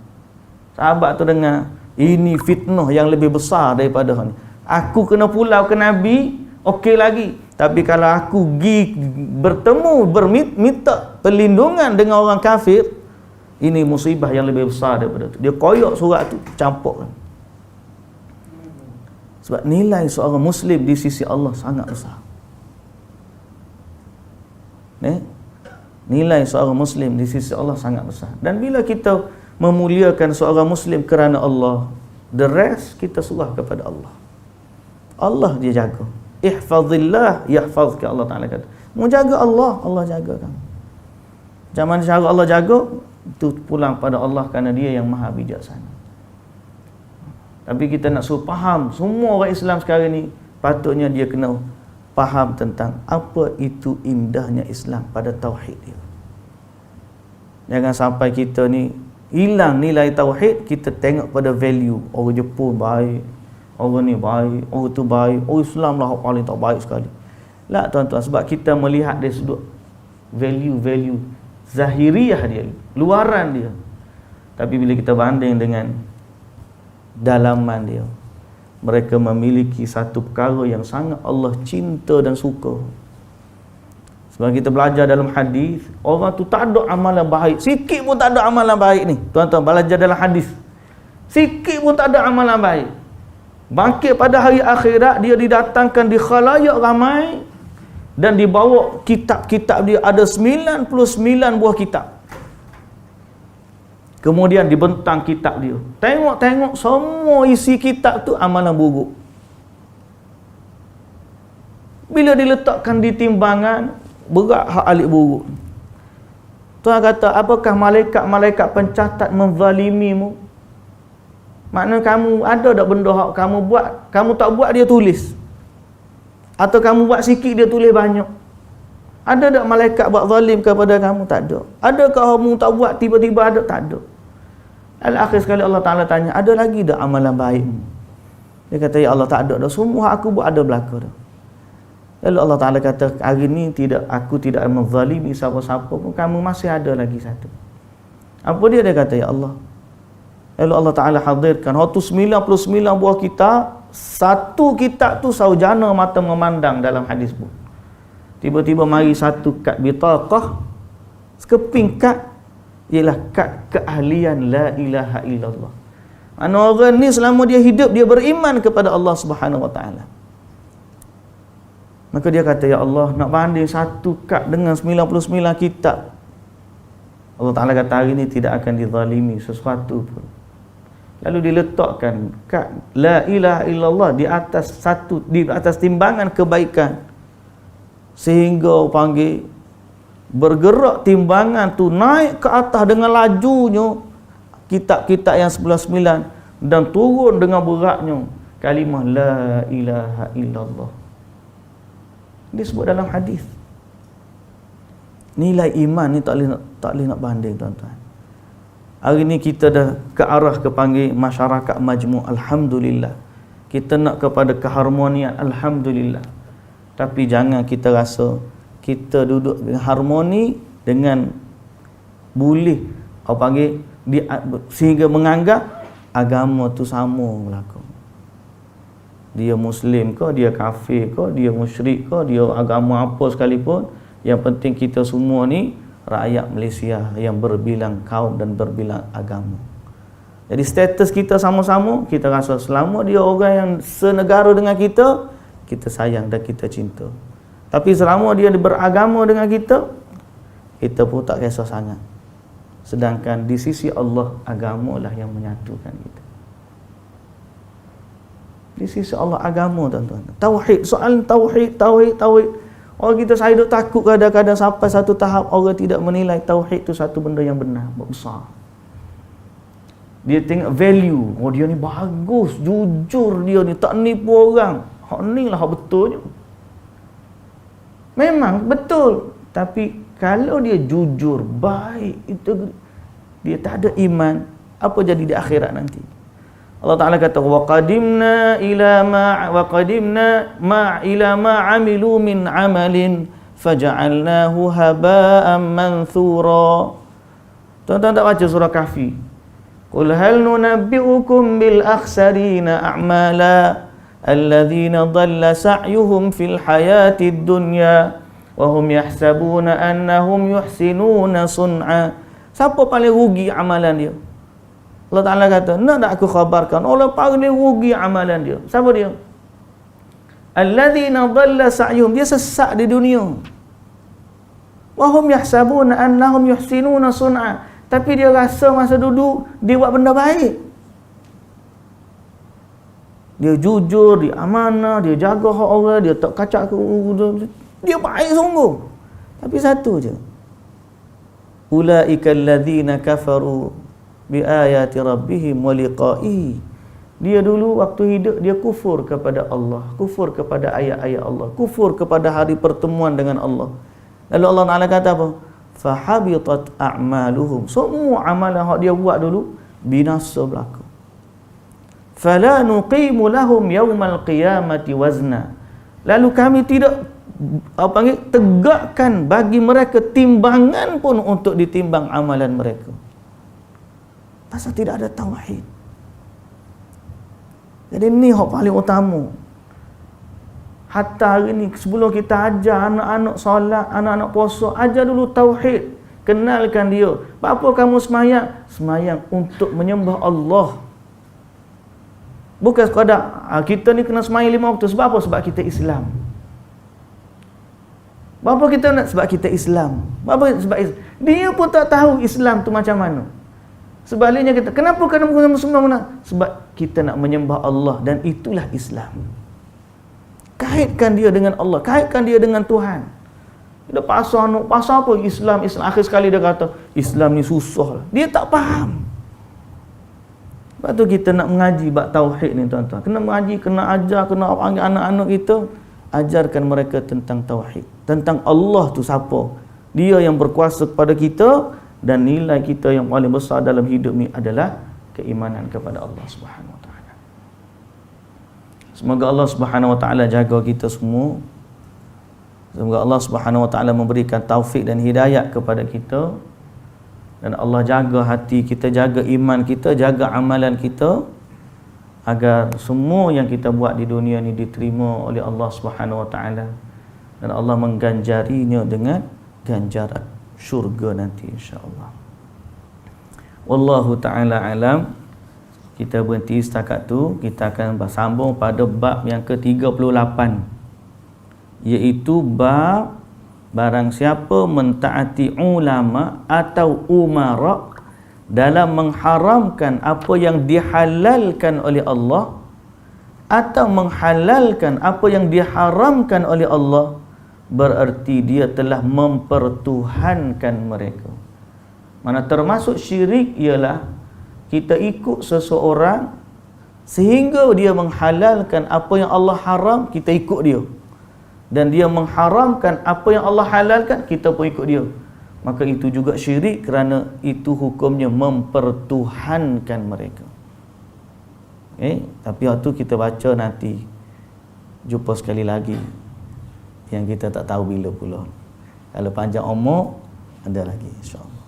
Sahabat tu dengar, ini fitnah yang lebih besar daripada ni. Aku kena pulau ke Nabi, okey lagi. Tapi kalau aku pergi bertemu, minta perlindungan dengan orang kafir, ini musibah yang lebih besar daripada tu. Dia koyak surat tu, campurkan. Sebab nilai seorang Muslim di sisi Allah sangat besar. Nilai seorang Muslim di sisi Allah sangat besar. Dan bila kita memuliakan seorang Muslim kerana Allah, the rest kita serah kepada Allah. Allah dia jaga. Ihfazillah yahfazka, Allah Ta'ala kata. Mu jaga Allah, Allah jaga kamu. Zaman cara Allah jaga, itu pulang pada Allah kerana dia yang maha bijaksana. Tapi kita nak suruh faham, semua orang Islam sekarang ni patutnya dia kena faham tentang apa itu indahnya Islam pada tauhid dia. Jangan sampai kita ni hilang nilai tauhid, kita tengok pada value. Orang Jepun baik, orang ni baik, orang tu baik, Islam lah paling tak baik sekali. Lah tuan-tuan, sebab kita melihat dari sudut value zahiriah dia, luaran dia. Tapi bila kita banding dengan dalaman dia, mereka memiliki satu perkara yang sangat Allah cinta dan suka. Sebab kita belajar dalam hadis, orang tu tak ada amalan baik, sikit pun tak ada amalan baik ni. Tuan-tuan, belajar dalam hadis, sikit pun tak ada amalan baik. Bangkit pada hari akhirat, dia didatangkan di khalayak ramai dan dibawa kitab-kitab dia, ada 99 buah kitab. Kemudian dibentang kitab dia. Tengok semua isi kitab tu amalan buruk. Bila diletakkan di timbangan, berat hak alik buruk. Tuhan kata, apakah malaikat-malaikat pencatat menzalimimu? Maknanya kamu ada tak benda hak kamu buat, kamu tak buat dia tulis? Atau kamu buat sikit dia tulis banyak? Ada tak malaikat buat zalim kepada kamu? Tak ada. Adakah kamu tak buat tiba-tiba ada? Tak ada. Al-akhir sekali Allah Ta'ala tanya, ada lagi tak amalan baikmu? Dia kata, ya Allah, tak ada dah. Semua aku buat ada belaka dah. Lalu Allah Ta'ala kata, hari ni aku tidak menzalimi siapa-siapa pun, kamu masih ada lagi satu. Apa dia? Dia kata, ya Allah. Lalu Allah Ta'ala hadirkan waktu 99 buah kitab, satu kitab tu saujana mata memandang dalam hadis pun. Tiba-tiba mari satu kad bitaqah, sekeping kad, ialah kad keahlian la ilaha illallah. Mana orang ni selama dia hidup, dia beriman kepada Allah Subhanahu Wa Ta'ala. Maka dia kata, ya Allah, nak banding satu kad dengan 99 kitab. Allah Ta'ala kata, hari ni tidak akan dizalimi sesuatu pun. Lalu diletakkan kad la ilaha illallah di atas timbangan kebaikan, sehingga panggil bergerak timbangan tu naik ke atas dengan lajunya kitab-kitab yang 99 dan turun dengan beratnya kalimah la ilaha illallah. Disebut dalam hadis. Nilai iman ni tak boleh nak banding, tuan-tuan. Hari ni kita dah ke arah kepanggil masyarakat majmuk, alhamdulillah. Kita nak kepada keharmonian, alhamdulillah. Tapi jangan kita rasa kita duduk dengan harmoni dengan boleh sehingga menganggap agama tu sama berlaku. Dia Muslim ke, dia kafir ke, dia musyrik ke, dia agama apa sekalipun, yang penting kita semua ni rakyat Malaysia yang berbilang kaum dan berbilang agama. Jadi status kita sama-sama, kita rasa selama dia orang yang senegara dengan kita, kita sayang dan kita cinta. Tapi selama dia beragama dengan kita, kita pun tak kisah sangat. Sedangkan di sisi Allah, agamalah yang menyatukan kita. Di sisi Allah, agama, tuan-tuan. Tauhid, soal tauhid. Orang kita saya duk takut kadang-kadang sampai satu tahap orang tidak menilai tauhid itu satu benda yang benar, besar. Dia tengok value, oh dia ni bagus, jujur dia ni, tak nipu orang. Hak ni lah hak betulnya. Memang betul, tapi kalau dia jujur, baik, itu dia tak ada iman, apa jadi di akhirat nanti? Allah Ta'ala kata, wa qadimna ila ma amilu min amalin faja'alnahu haba'an manthura. Tuan-tuan tak baca surah Kahfi? Qul hal nunabbi'ukum bil akhsarina a'mala alladzina dhalla sa'yuhum fil hayatid dunya wa hum yahsabuna annahum yuhsinuna sun'a. Siapa paling rugi amalan dia? Allah Ta'ala kata, nak tak aku khabarkan orang paling rugi amalan dia. Siapa dia? Alladzina dhalla sa'yuhum, dia sesat di dunia. Wa hum yahsabuna annahum yuhsinuna sun'a, tapi dia rasa masa duduk dia buat benda baik. Dia jujur, dia amanah, dia jaga hak orang, dia tak kacak dia baik sungguh. Tapi satu je. Ulaika alladzina kafaru bi ayati rabbihim wa liqa'ihi Dia dulu waktu hidup dia kufur kepada Allah, kufur kepada ayat-ayat Allah, kufur kepada hari pertemuan dengan Allah. Lalu Allah Ta'ala kata apa? Fahabitat a'maluhum. Semua amalan yang dia buat dulu binasa berlaku. Fala nuqimu lahum yaumal qiyamati wazna. Lalu kami tidak tegakkan bagi mereka timbangan pun untuk ditimbang amalan mereka. Pasal tidak ada tauhid. Jadi ni hak paling utama. Hatta hari ni sebelum kita ajar anak-anak solat, anak-anak puasa, ajar dulu tauhid. Kenalkan dia. Apa kamu semayang? Semayang untuk menyembah Allah. Bukan sekadar kita ni kena semayang 5 waktu. Sebab apa? Sebab kita Islam. Apa kita nak? Sebab kita Islam. Apa? Sebab dia pun tak tahu Islam tu macam mana. Sebaliknya kita, kenapa kena semua? Sebab kita nak menyembah Allah dan itulah Islam. Kaitkan dia dengan Allah, kaitkan dia dengan Tuhan. Dia pasal apa Islam? Akhir sekali dia kata Islam ni susah. Dia tak faham. Sebab tu kita nak mengaji bab tauhid ni tuan-tuan. Kena mengaji, kena ajar, kena panggil anak-anak kita, ajarkan mereka tentang tauhid, tentang Allah tu siapa. Dia yang berkuasa kepada kita dan nilai kita yang paling besar dalam hidup ni adalah keimanan kepada Allah Subhanahu Wa Taala. Semoga Allah Subhanahu Wa Taala jaga kita semua. Semoga Allah Subhanahu Wa Taala memberikan taufik dan hidayat kepada kita. Dan Allah jaga hati kita, jaga iman kita, jaga amalan kita, agar semua yang kita buat di dunia ni diterima oleh Allah Subhanahu Wa Taala dan Allah mengganjarinya dengan ganjaran syurga nanti insya-Allah. Wallahu taala alam. Kita berhenti setakat tu. Kita akan bersambung pada bab yang ke-38, iaitu bab barang siapa mentaati ulama atau umara dalam mengharamkan apa yang dihalalkan oleh Allah atau menghalalkan apa yang diharamkan oleh Allah, bererti dia telah mempertuhankan mereka. Mana termasuk syirik ialah kita ikut seseorang sehingga dia menghalalkan apa yang Allah haram, kita ikut dia. Dan dia mengharamkan apa yang Allah halalkan, kita pun ikut dia. Maka itu juga syirik kerana itu hukumnya mempertuhankan mereka. Tapi waktu kita baca nanti, jumpa sekali lagi yang kita tak tahu bila pula. Kalau panjang umur ada lagi insya-Allah.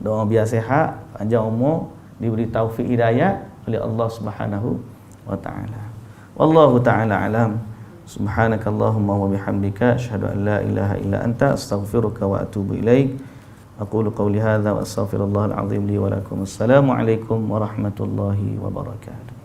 Doa biar sihat, panjang umur, diberi taufik hidayah oleh Allah Subhanahu wa taala. Wallahu taala alam. Subhanakallahumma wa bihamdika asyhadu an la ilaha illa anta astaghfiruka wa atubu ilaik. Aqulu qawli hadza wa astaghfirullahal azim li wa lakum. Assalamu alaikum warahmatullahi wabarakatuh.